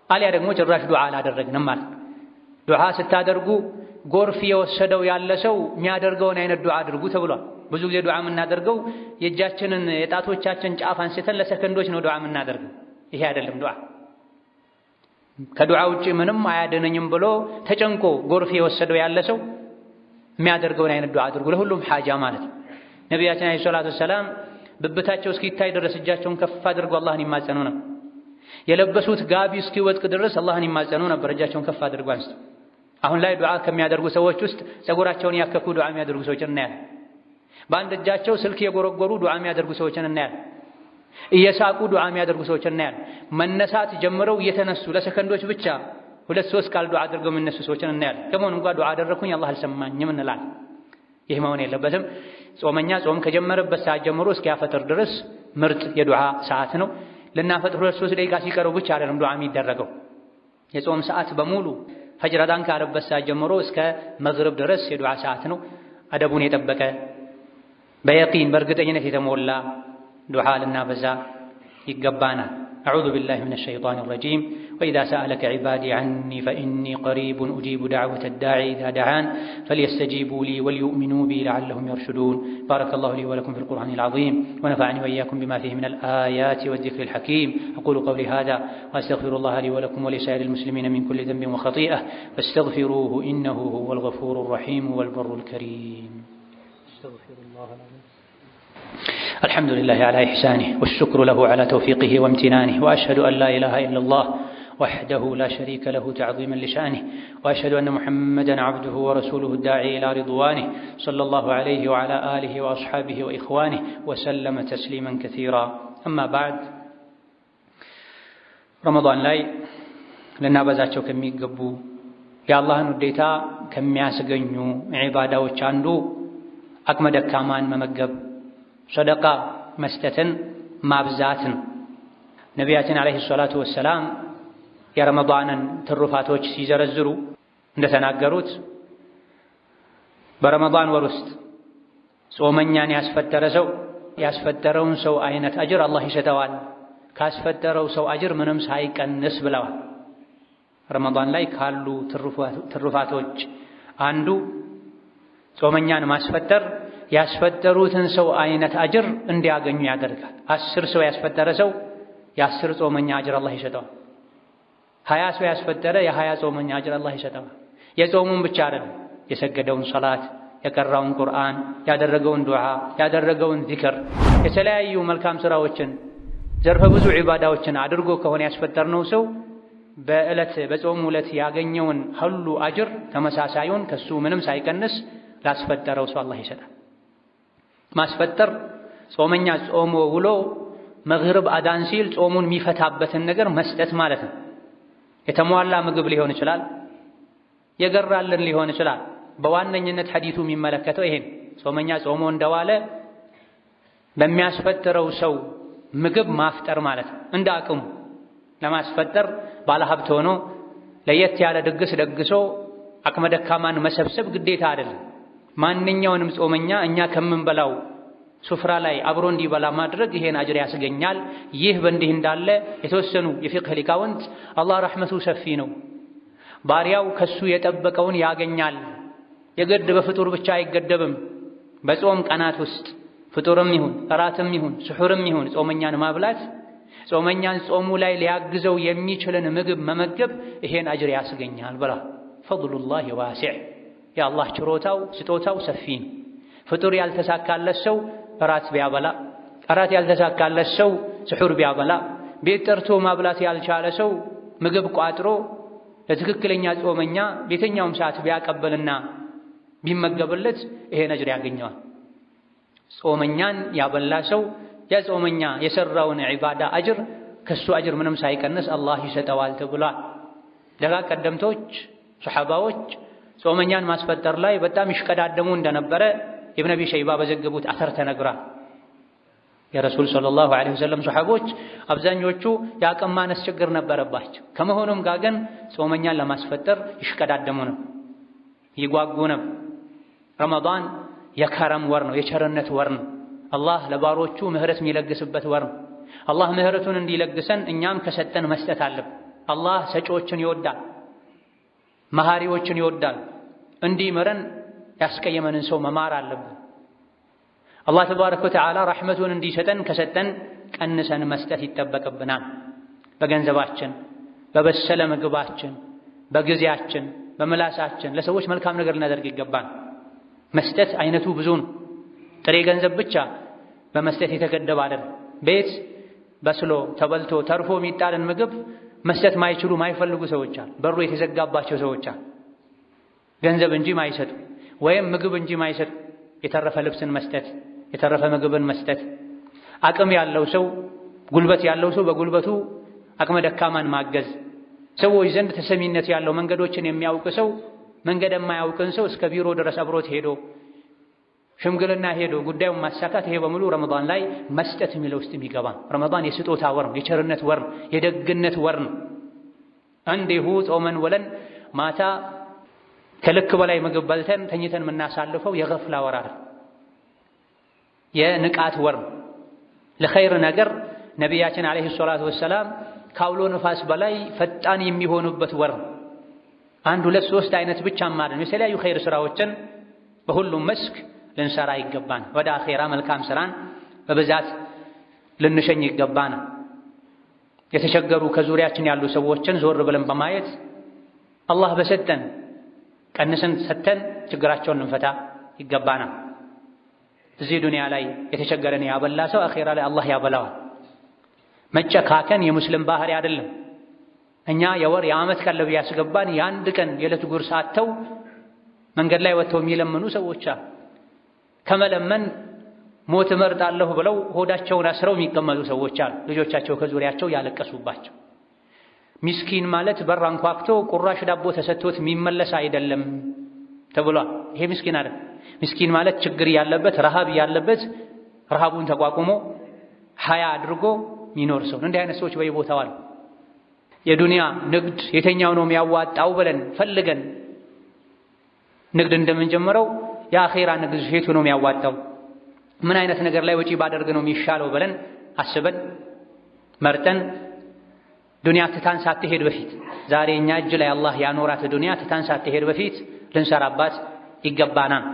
አሊያ ደግሞ ጭራሽ ዱዓ አላደረግንም ማለት። ዱዓ ስታደርጉ ጎርፍ የወሰደው ያለ ሰው የሚያደርገውን አይነት ዱዓ አድርጉ ተብሏል። ብዙ ጊዜ ዱዓ የምናደርገው የእጃችንን የጣቶቻችን ጫፍ አንስተን ለሰከንዶች ነው ዱዓ የምናደርገው። ይሄ አይደለም ዱዓ። ከዱዓ ውጪ ምንም አያደነኝም ብሎ ተጨንቆ ጎርፍ የወሰደው ያለ ሰው የሚያደርገውን አይነት ዱዓ አድርጉ፣ ለሁሉም ሐጃ ማለት ነው። ነቢያችን አለይሂ ሰላቱ ወሰላም ብብታቸው እስኪታይ ድረስ እጃቸውን ከፍ አድርገው አላህን ይማጸኑ ነበር። የለበሱት ጋቢ እስኪወጥቅ ድረስ አላህን ይማጸኑ ነበር፣ እጃቸውን ከፍ አድርገው አንስተው። አሁን ላይ ዱዓ ከሚያደርጉ ሰዎች ውስጥ ፀጉራቸውን ያከኩ ዱዓ የሚያደርጉ ሰዎችን እናያለን። በአንድ እጃቸው ስልክ የጎረጎሩ ዱዓ የሚያደርጉ ሰዎችን እናያለን። እየሳቁ ዱዓ የሚያደርጉ ሰዎችን እናያለን። መነሳት ጀምረው እየተነሱ ለሰከንዶች ብቻ 2-3 ቃል ዱዓ አድርገው የሚነሱ ሰዎችን እናያለን። ከመሆኑ እንኳን ዱዓ አደረኩኝ አላህ አልሰማኝም እንላለን። ይህ መሆን የለበትም። ጾመኛ ጾም ከጀመረበት ሰዓት ጀምሮ እስኪያፈጥር ድረስ ምርጥ የዱዓ ሰዓት ነው። ልናፈጥር 2-3 ደቂቃ ሲቀረው ብቻ አይደለም ዱዓ የሚደረገው። የጾም ሰዓት በሙሉ ፈጅር አዳን ካለበት ሰዓት ጀምሮ እስከ መግሪብ ድረስ የዱዓ ሰዓት ነው። አደቡን የጠበቀ በየቂን በእርግጠኝነት የተሞላ ዱዓ ልናበዛ ይገባናል። أعوذ بالله من الشيطان الرجيم وإذا سألك عبادي عني فإني قريب أجيب دعوة الداعي إذا دعان فليستجيبوا لي وليؤمنوا بي لعلهم يرشدون. بارك الله لي ولكم في القرآن العظيم ونفعني وإياكم بما فيه من الآيات والذكر الحكيم. أقول قولي هذا وأستغفر الله لي ولكم ولسائر المسلمين من كل ذنب وخطيئة فاستغفروه إنه هو الغفور الرحيم والبر الكريم. استغفر الله العظيم. الحمد لله على إحسانه والشكر له على توفيقه وامتنانه وأشهد أن لا إله إلا الله وحده لا شريك له تعظيما لشأنه وأشهد أن محمدا عبده ورسوله الداعي إلى رضوانه صلى الله عليه وعلى آله وأصحابه وإخوانه وسلم تسليما كثيرا. أما بعد رمضان لاي لنا بزاتشو كمي قبو يا الله نديتا كمي أسقنيو عبادة وچاندو أكمد كامان ممقب ሰደቃ መስጠትን ማብዛትን ነቢያችን አለይሂ ሰላቱ ወሰላም የረመዳንን ትሩፋቶች ሲዘረዝሩ እንደተናገሩት በረመዳን ወር ውስጥ ጾመኛን ያስፈጠረ ሰው ያስፈጠረውን ሰው አይነት አጅር አላህ ይሰጠዋል ካስፈጠረው ሰው አጅር ምንም ሳይቀንስ ብለዋል። ረመዳን ላይ ካሉ ትሩፋቶች አንዱ ጾመኛን ማስፈጠር ያስፈጠሩትን ሰው አይነት አጅር እንዲያገኙ ያደርጋል። 10 ሰው ያስፈጠረ ሰው የ10 ጾመኛ አጅር አላህ ይሰጠዋል። 20 ሰው ያስፈጠረ የ20 ጾመኛ አጅር አላህ ይሰጠዋል። የጾሙን ብቻ አይደለም የሰገደውን ሰላት፣ የቀራውን ቁርአን፣ ያደረገውን ዱዓ፣ ያደረገውን ዚክር፣ የተለያዩ መልካም ስራዎችን ዘርፈ ብዙ ዒባዳዎችን አድርጎ ከሆነ ያስፈጠርነው ሰው በጾሙ ዕለት ያገኘውን ሁሉ አጅር ተመሳሳዩን ከሱ ምንም ሳይቀንስ ላስፈጠረው ሰው አላህ ይሰጣል። ማስፈጠር ጾመኛ ጾሞ ውሎ መግሪብ አዳን ሲል ጾሙን የሚፈታበትን ነገር መስጠት ማለት ነው። የተሟላ ምግብ ሊሆን ይችላል፣ የገራልን ሊሆን ይችላል። በዋነኝነት ሐዲሱ የሚመለከተው ይሄን ጾመኛ ጾሞ እንደዋለ በሚያስፈጥረው ሰው ምግብ ማፍጠር ማለት ነው። እንደ አቅሙ ለማስፈጠር ባለሀብት ሆኖ ለየት ያለ ድግስ ደግሶ አቅመ ደካማን መሰብሰብ ግዴታ አይደለም። ማንኛውንም ጾመኛ እኛ ከምንበላው ሱፍራ ላይ አብሮ እንዲበላ ማድረግ ይሄን አጅር ያስገኛል። ይህ በእንዲህ እንዳለ የተወሰኑ የፊቅህ ሊቃውንት አላህ ረሕመቱ ሰፊ ነው፣ ባሪያው ከሱ የጠበቀውን ያገኛል የግድ በፍጡር ብቻ አይገደብም። በጾም ቀናት ውስጥ ፍጡርም ይሁን እራትም ይሁን ስሑርም ይሁን ጾመኛን ማብላት፣ ጾመኛን ጾሙ ላይ ሊያግዘው የሚችልን ምግብ መመገብ ይሄን አጅር ያስገኛል ብላ። ፈድሉላሂ ዋሲዕ፣ የአላህ ችሮታው ስጦታው ሰፊ ነው። ፍጡር ያልተሳካለት ሰው እራት ቢያበላ፣ እራት ያልተሳካለት ሰው ስሑር ቢያበላ፣ ቤት ጠርቶ ማብላት ያልቻለ ሰው ምግብ ቋጥሮ ለትክክለኛ ጾመኛ በየትኛውም ሰዓት ቢያቀበልና ቢመገብለት ይሄን አጅር ያገኘዋል። ጾመኛን ያበላ ሰው የጾመኛ የሰራውን ዒባዳ አጅር ከሱ አጅር ምንም ሳይቀንስ አላህ ይሰጠዋል ተብሏል። ደጋግ ቀደምቶች ሱሐባዎች ጾመኛን ማስፈጠር ላይ በጣም ይሽቀዳደሙ እንደነበረ ኢብኑ አቢ ሸይባ በዘገቡት አተር ተነግሯል። የረሱል ሰለላሁ ዐለይሂ ወሰለም ሱሐቦች አብዛኞቹ የአቅም ማነስ ችግር ነበረባቸው። ከመሆኑም ጋር ግን ጾመኛን ለማስፈጠር ይሽቀዳደሙ ነው፣ ይጓጉ ነው። ረመዳን የከረም ወር ነው፣ የቸርነት ወር ነው። አላህ ለባሮቹ ምህረት የሚለግስበት ወር ነው። አላህ ምህረቱን እንዲለግሰን እኛም ከሰጠን መስጠት አለብን። አላህ ሰጪዎችን ይወዳል፣ መሃሪዎችን ይወዳል። እንዲምረን ያስቀየመንን ሰው መማር አለብን። አላህ ተባረከ ወተዓላ ረሕመቱን እንዲሰጠን ከሰጠን ቀንሰን መስጠት ይጠበቅብናል። በገንዘባችን፣ በበሰለ ምግባችን፣ በጊዜያችን፣ በምላሳችን ለሰዎች መልካም ነገር ልናደርግ ይገባል። መስጠት አይነቱ ብዙ ነው። ጥሬ ገንዘብ ብቻ በመስጠት የተገደበ አይደለም። ቤት በስሎ ተበልቶ ተርፎ የሚጣልን ምግብ መስጠት ማይችሉ ማይፈልጉ ሰዎች አሉ። በሩ የተዘጋባቸው ሰዎች አሉ። ገንዘብ እንጂ ማይሰጡ ወይም ምግብ እንጂ ማይሰጡ የተረፈ ልብስን መስጠት፣ የተረፈ ምግብን መስጠት። አቅም ያለው ሰው ጉልበት ያለው ሰው በጉልበቱ አቅመ ደካማን ማገዝ። ሰዎች ዘንድ ተሰሚነት ያለው መንገዶችን የሚያውቅ ሰው መንገድ የማያውቅን ሰው እስከ ቢሮ ድረስ አብሮት ሄዶ ሽምግልና ሄዶ ጉዳዩን ማሳካት፣ ይሄ በሙሉ ረመዳን ላይ መስጠት የሚለው ውስጥ የሚገባ። ረመዳን የስጦታ ወር ነው፣ የቸርነት ወር ነው፣ የደግነት ወር ነው። እንዲሁ ጾመን ውለን ማታ ከልክ በላይ ምግብ በልተን ተኝተን የምናሳልፈው የገፍላ ወር አይደል፣ የንቃት ወር ነው። ለኸይር ነገር ነቢያችን ዓለይሂ ሰላቱ ወሰላም ካውሎ ነፋስ በላይ ፈጣን የሚሆኑበት ወር ነው። አንድ ሁለት ሶስት አይነት ብቻ ማለት የተለያዩ ኸይር ስራዎችን በሁሉም መስክ ልንሰራ ይገባን። ወደ አኼራ መልካም ስራን በብዛት ልንሸኝ ይገባን። የተቸገሩ ከዙሪያችን ያሉ ሰዎችን ዞር ብለን በማየት አላህ በሰጠን ቀንሰን ሰተን ችግራቸውን ልንፈታ ይገባናል። እዚህ ዱንያ ላይ የተቸገረን ያበላ ሰው አኼራ ላይ አላህ ያበላዋል። መጨካከን የሙስሊም ባህሪ አይደለም። እኛ የወር የዓመት ቀለብ ያስገባን የአንድ ቀን የዕለት ጉርስ አጥተው መንገድ ላይ ወጥተው የሚለምኑ ሰዎች አሉ። ከመለመን ሞት እመርጣለሁ ብለው ሆዳቸውን አስረው የሚቀመጡ ሰዎች አሉ፣ ልጆቻቸው ከዙሪያቸው ያለቀሱባቸው። ሚስኪን ማለት በር አንኳኩቶ ቁራሽ ዳቦ ተሰጥቶት የሚመለስ አይደለም ተብሏል። ይሄ ምስኪን አይደለም። ምስኪን ማለት ችግር ያለበት ረሃብ ያለበት ረሃቡን ተቋቁሞ ሀያ አድርጎ የሚኖር ሰው። እንዲህ አይነት ሰዎች በየቦታው አሉ። የዱንያ ንግድ የተኛው ነው የሚያዋጣው ብለን ፈልገን ንግድ እንደምንጀምረው የአኼራ ንግድ የቱ ነው የሚያዋጣው፣ ምን አይነት ነገር ላይ ወጪ ባደርግ ነው የሚሻለው ብለን አስበን መርጠን ዱንያ ትታን ሳትሄድ በፊት ዛሬ እኛ እጅ ላይ አላህ ያኖራት ዱንያ ትታን ሳትሄድ በፊት ልንሰራባት ይገባናል።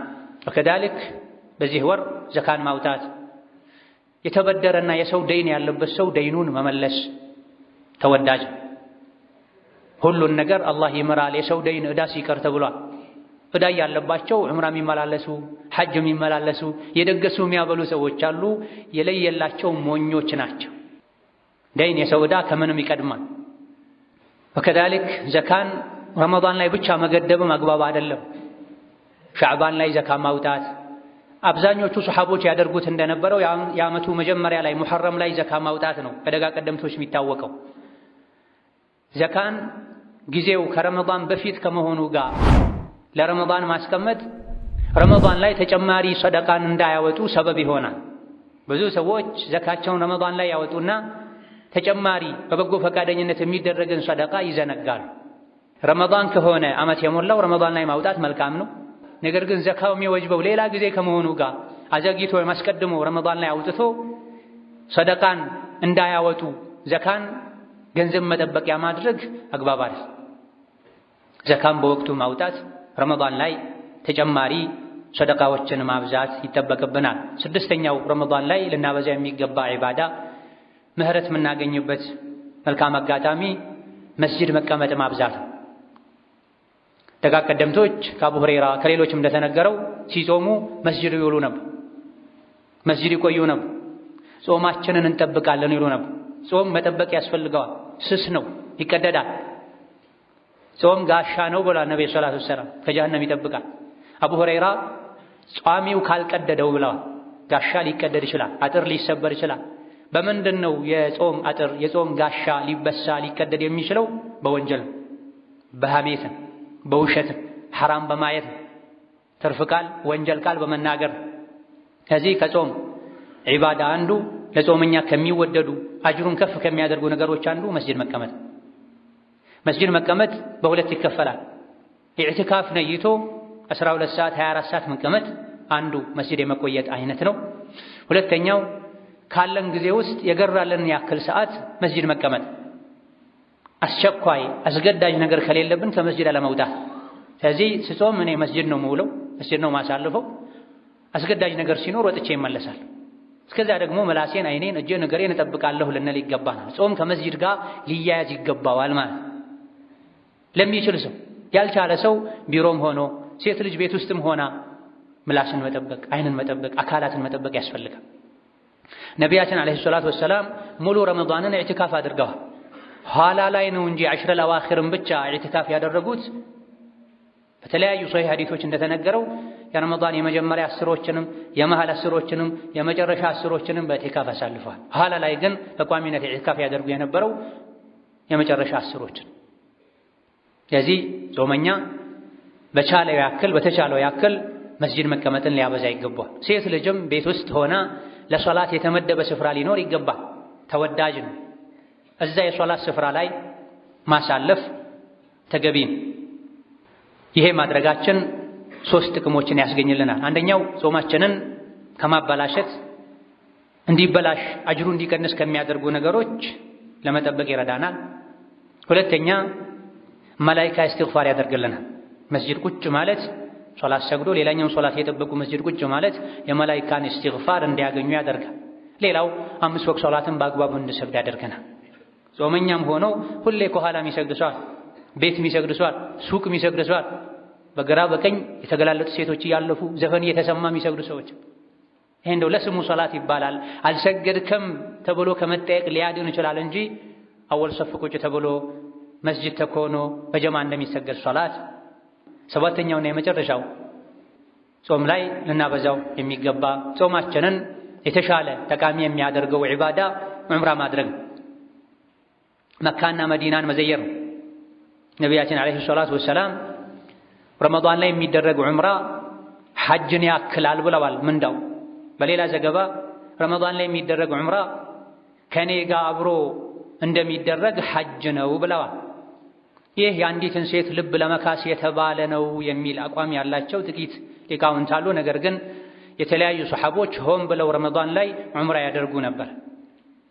ወከዛሊክ በዚህ ወር ዘካን ማውጣት፣ የተበደረና የሰው ደይን ያለበት ሰው ደይኑን መመለስ ተወዳጅ። ሁሉን ነገር አላህ ይምራል የሰው ደይን ዕዳ ሲቀር ተብሏል። ዕዳ ያለባቸው ዑምራ የሚመላለሱ ሐጅ የሚመላለሱ የደገሱ የሚያበሉ ሰዎች አሉ። የለየላቸው ሞኞች ናቸው። ደይን የሰው ዕዳ ከምንም ይቀድማል። ወከዛሊክ ዘካን ረመዳን ላይ ብቻ መገደብም አግባብ አይደለም። ሻዕባን ላይ ዘካ ማውጣት አብዛኞቹ ሰሓቦች ያደርጉት እንደነበረው የዓመቱ መጀመሪያ ላይ ሙሐረም ላይ ዘካ ማውጣት ነው ከደጋ ቀደምቶች የሚታወቀው። ዘካን ጊዜው ከረመዳን በፊት ከመሆኑ ጋር ለረመዳን ማስቀመጥ ረመዳን ላይ ተጨማሪ ሰደቃን እንዳያወጡ ሰበብ ይሆናል። ብዙ ሰዎች ዘካቸውን ረመዳን ላይ ያወጡና ተጨማሪ በበጎ ፈቃደኝነት የሚደረግን ሰደቃ ይዘነጋሉ። ረመዳን ከሆነ ዓመት የሞላው ረመዳን ላይ ማውጣት መልካም ነው። ነገር ግን ዘካው የሚወጅበው ሌላ ጊዜ ከመሆኑ ጋር አዘግይቶ የማስቀድሞ ረመዳን ላይ አውጥቶ ሰደቃን እንዳያወጡ ዘካን ገንዘብ መጠበቂያ ማድረግ አግባብ አይደል። ዘካን በወቅቱ ማውጣት ረመዳን ላይ ተጨማሪ ሰደቃዎችን ማብዛት ይጠበቅብናል። ስድስተኛው ረመዳን ላይ ልናበዛ የሚገባ ዒባዳ ምህረት የምናገኝበት መልካም አጋጣሚ መስጂድ መቀመጥ ማብዛት። ደጋ ቀደምቶች ከአቡ ሁረይራ ከሌሎችም እንደተነገረው ሲጾሙ መስጂድ ይውሉ ነበር፣ መስጂድ ይቆዩ ነበር። ጾማችንን እንጠብቃለን ይሉ ነበር። ጾም መጠበቅ ያስፈልገዋል። ስስ ነው፣ ይቀደዳል። ጾም ጋሻ ነው ብለዋል ነብዩ ሰለላሁ ዐለይሂ ወሰለም፣ ከጀሃነም ይጠብቃል። አቡ ሁረይራ ጿሚው ካልቀደደው ብለዋል። ጋሻ ሊቀደድ ይችላል፣ አጥር ሊሰበር ይችላል። በምንድን ነው የጾም አጥር የጾም ጋሻ ሊበሳ ሊቀደድ የሚችለው? በወንጀል፣ በሐሜት፣ በውሸት፣ ሐራም በማየት፣ ትርፍ ቃል፣ ወንጀል ቃል በመናገር። ከዚህ ከጾም ዒባዳ አንዱ ለጾመኛ ከሚወደዱ አጅሩን ከፍ ከሚያደርጉ ነገሮች አንዱ መስጂድ መቀመጥ። መስጂድ መቀመጥ በሁለት ይከፈላል። ኢዕቲካፍ ነይቶ 12 ሰዓት 24 ሰዓት መቀመጥ አንዱ መስጂድ የመቆየት አይነት ነው። ሁለተኛው ካለን ጊዜ ውስጥ የገራለን ያክል ሰዓት መስጂድ መቀመጥ፣ አስቸኳይ አስገዳጅ ነገር ከሌለብን ከመስጂድ አለመውጣት። ስለዚህ ስጾም እኔ መስጂድ ነው የምውለው፣ መስጂድ ነው ማሳልፈው። አስገዳጅ ነገር ሲኖር ወጥቼ ይመለሳል። እስከዛ ደግሞ ምላሴን፣ አይኔን፣ እጄን፣ ነገሬን እጠብቃለሁ ልንል ይገባናል። ጾም ከመስጂድ ጋር ሊያያዝ ይገባዋል ማለት ለሚችል ሰው። ያልቻለ ሰው ቢሮም ሆኖ ሴት ልጅ ቤት ውስጥም ሆና ምላስን መጠበቅ፣ አይንን መጠበቅ፣ አካላትን መጠበቅ ያስፈልጋል። ነቢያችን አለይሂ ሰላቱ ወሰላም ሙሉ ረመዳንን ኢዕቲካፍ አድርገዋል። ኋላ ላይ ነው እንጂ ዐሽረል አዋኺርን ብቻ ኢዕቲካፍ ያደረጉት። በተለያዩ ሶሒህ ሐዲሶች እንደተነገረው የረመዳን የመጀመሪያ አስሮችንም የመሃል አስሮችንም የመጨረሻ አስሮችንም በኢዕቲካፍ አሳልፈዋል። ኋላ ላይ ግን በቋሚነት ኢዕቲካፍ ያደርጉ የነበረው የመጨረሻ አስሮችን። ስለዚህ ጾመኛ በቻለው ያክል በተቻለው ያክል መስጂድ መቀመጥን ሊያበዛ ይገባል። ሴት ልጅም ቤት ውስጥ ሆና ለሶላት የተመደበ ስፍራ ሊኖር ይገባል። ተወዳጅ ነው። እዛ የሶላት ስፍራ ላይ ማሳለፍ ተገቢ ነው። ይሄ ማድረጋችን 3 ጥቅሞችን ያስገኝልናል። አንደኛው ጾማችንን ከማበላሸት እንዲበላሽ አጅሩ እንዲቀንስ ከሚያደርጉ ነገሮች ለመጠበቅ ይረዳናል። ሁለተኛ መላኢካ ኢስቲግፋር ያደርግልናል። መስጂድ ቁጭ ማለት ሶላት ሰግዶ ሌላኛውን ሶላት የጠበቁ መስጂድ ቁጭ ማለት የመላኢካን ኢስቲግፋር እንዲያገኙ ያደርጋል። ሌላው 5 ወቅት ሶላትን በአግባቡ እንድሰግድ ያደርገናል። ጾመኛም ሆኖ ሁሌ ከኋላ የሚሰግድ ሰው፣ ቤት የሚሰግድ ሰው፣ ሱቅ የሚሰግድ ሰው፣ በግራ በቀኝ የተገላለጡ ሴቶች እያለፉ ዘፈን እየተሰማ የሚሰግዱ ሰዎች፣ ይሄ እንደው ለስሙ ሶላት ይባላል አልሰገድከም ተብሎ ከመጠየቅ ሊያድን ይችላል እንጂ አወል ሰፍ ቁጭ ተብሎ መስጂድ ተኮኖ በጀማ እንደሚሰገድ ሶላት። ሰባተኛውና የመጨረሻው ጾም ላይ ልናበዛው የሚገባ ጾማችንን የተሻለ ጠቃሚ የሚያደርገው ዒባዳ ዑምራ ማድረግ፣ መካና መዲናን መዘየር ነው። ነቢያችን ዓለይሂ ሰላቱ ወሰላም ረመዳን ላይ የሚደረግ ዑምራ ሐጅን ያክላል ብለዋል ምንዳው። በሌላ ዘገባ ረመዳን ላይ የሚደረግ ዑምራ ከኔ ጋር አብሮ እንደሚደረግ ሐጅ ነው ብለዋል። ይህ የአንዲትን ሴት ልብ ለመካስ የተባለ ነው የሚል አቋም ያላቸው ጥቂት ሊቃውንት አሉ። ነገር ግን የተለያዩ ሰሐቦች ሆን ብለው ረመዳን ላይ ዑምራ ያደርጉ ነበር።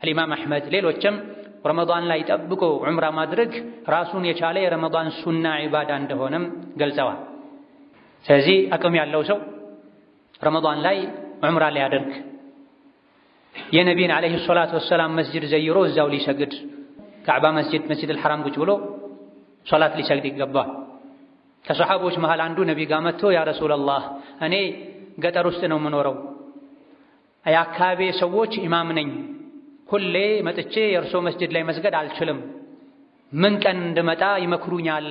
አልኢማም አሕመድ ሌሎችም ረመዳን ላይ ጠብቆ ዑምራ ማድረግ ራሱን የቻለ የረመዳን ሱና ዒባዳ እንደሆነም ገልጸዋል። ስለዚህ አቅም ያለው ሰው ረመዳን ላይ ዑምራ ሊያደርግ የነቢይን ዓለይሂ ሰላቱ ወሰላም መስጂድ ዘይሮ እዛው ሊሰግድ ካዕባ መስጂድ አልሐራም ቁጭ ብሎ ሶላት ሊሰግድ ይገባል። ከሰሐቦች መሃል አንዱ ነቢይ ጋር መጥቶ ያ ረሱላላህ እኔ ገጠር ውስጥ ነው የምኖረው፣ የአካባቢ ሰዎች ኢማም ነኝ፣ ሁሌ መጥቼ የእርሶ መስጂድ ላይ መስገድ አልችልም፣ ምን ቀን እንድመጣ ይመክሩኛል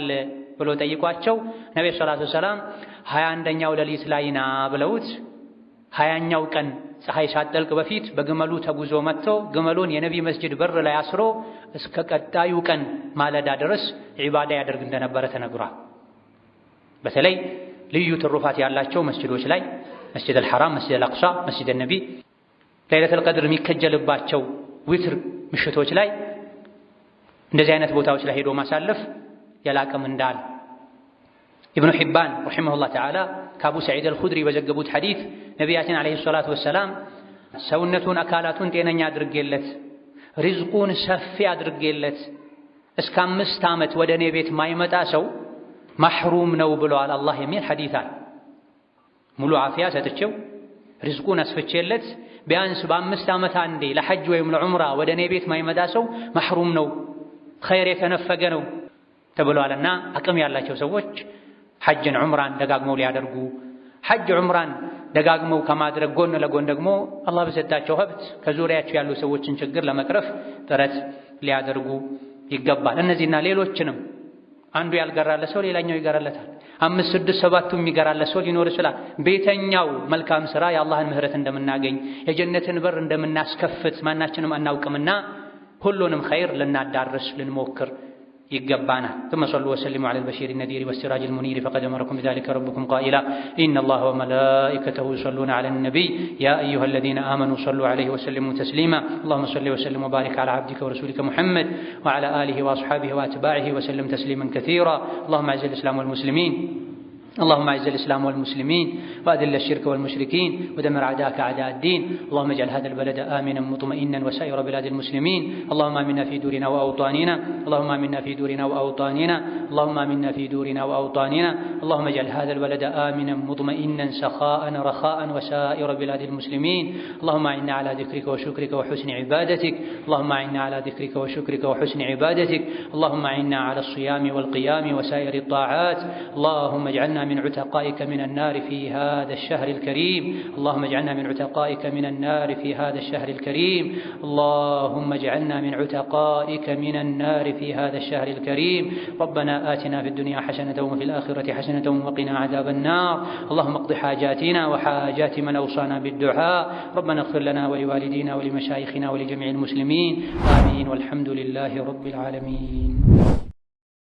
ብሎ ጠይቋቸው ነብዩ ሰለላሁ ዐለይሂ ወሰለም 21ኛው ሌሊት ላይ ና ብለውት 20ኛው ቀን ፀሐይ ሳትጠልቅ በፊት በግመሉ ተጉዞ መጥቶ ግመሉን የነቢ መስጂድ በር ላይ አስሮ እስከ ቀጣዩ ቀን ማለዳ ድረስ ዒባዳ ያደርግ እንደነበረ ተነግሯል። በተለይ ልዩ ትሩፋት ያላቸው መስጂዶች ላይ መስጂድ አልሐራም፣ መስጂድ አልአቅሳ፣ መስጂድ ነቢ ለይለቱል ቀድር የሚከጀልባቸው ዊትር ምሽቶች ላይ እንደዚህ አይነት ቦታዎች ላይ ሄዶ ማሳለፍ የላቀም እንዳል ኢብኑ ሒባን ረሒመሁላህ ተዓላ ከአቡ ሰዒድ አልኹድሪ በዘገቡት ሐዲስ ነቢያችን ዓለይሂ ሰላቱ ወሰላም ሰውነቱን አካላቱን ጤነኛ አድርጌለት ሪዝቁን ሰፊ አድርጌለት እስከ 5 ዓመት ወደ እኔ ቤት ማይመጣ ሰው ማሕሩም ነው ብለዋል አላህ የሚል ሐዲስ አለ። ሙሉ ዓፊያ ሰጥቼው ሪዝቁን አስፍቼለት ቢያንስ በ5 ዓመት አንዴ ለሐጅ ወይም ለዑምራ ወደ እኔ ቤት ማይመጣ ሰው መሕሩም ነው፣ ኸይር የተነፈገ ነው ተብሏልና አቅም ያላቸው ሰዎች ሐጅን ዑምራን ደጋግመው ሊያደርጉ ሐጅ ዑምራን ደጋግመው ከማድረግ ጎን ለጎን ደግሞ አላህ በሰጣቸው ሀብት ከዙሪያቸው ያሉ ሰዎችን ችግር ለመቅረፍ ጥረት ሊያደርጉ ይገባል። እነዚህና ሌሎችንም አንዱ ያልገራለ ሰው ሌላኛው ይገራለታል። 5 6 7 የሚገራለ ሰው ሊኖር ይችላል። ቤተኛው መልካም ሥራ የአላህን ምህረት እንደምናገኝ የጀነትን በር እንደምናስከፍት ማናችንም አናውቅምና ሁሉንም ኸይር ልናዳርስ ልንሞክር يقبانا ثم صلوا وسلموا على البشير النذير والسراج المنير فقد أمركم بذلك ربكم قائلا إن الله وملائكته يصلون على النبي يا أيها الذين آمنوا صلوا عليه وسلموا تسليما اللهم صل وسلم وبارك على عبدك ورسولك محمد وعلى آله وأصحابه وأتباعه وسلم تسليما كثيرا اللهم أعز الإسلام والمسلمين اللهم اعز الإسلام والمسلمين وأذل الشرك والمشركين ودمر أعداءك أعداء الدين اللهم اجعل هذا البلد آمنا مطمئنا وسائر بلاد المسلمين اللهم آمنا في دورنا وأوطاننا اللهم آمنا في دورنا وأوطاننا اللهم آمنا في دورنا وأوطاننا اللهم اجعل هذا البلد آمنا مطمئنا سخاء رخاء وسائر بلاد المسلمين اللهم أعنا على ذكرك وشكرك وحسن عبادتك اللهم أعنا على ذكرك وشكرك وحسن عبادتك اللهم أعنا على الصيام والقيام وسائر الطاعات اللهم اجعلنا من عتقائك من النار في هذا الشهر الكريم اللهم اجعلنا من عتقائك من النار في هذا الشهر الكريم اللهم اجعلنا من عتقائك من النار في هذا الشهر الكريم ربنا آتنا في الدنيا حسنة وفي الآخرة حسنة وقنا عذاب النار اللهم اقض حاجاتنا وحاجات من أوصانا بالدعاء ربنا اغفر لنا ولوالدينا ولمشايخنا ولجميع المسلمين آمين والحمد لله رب العالمين.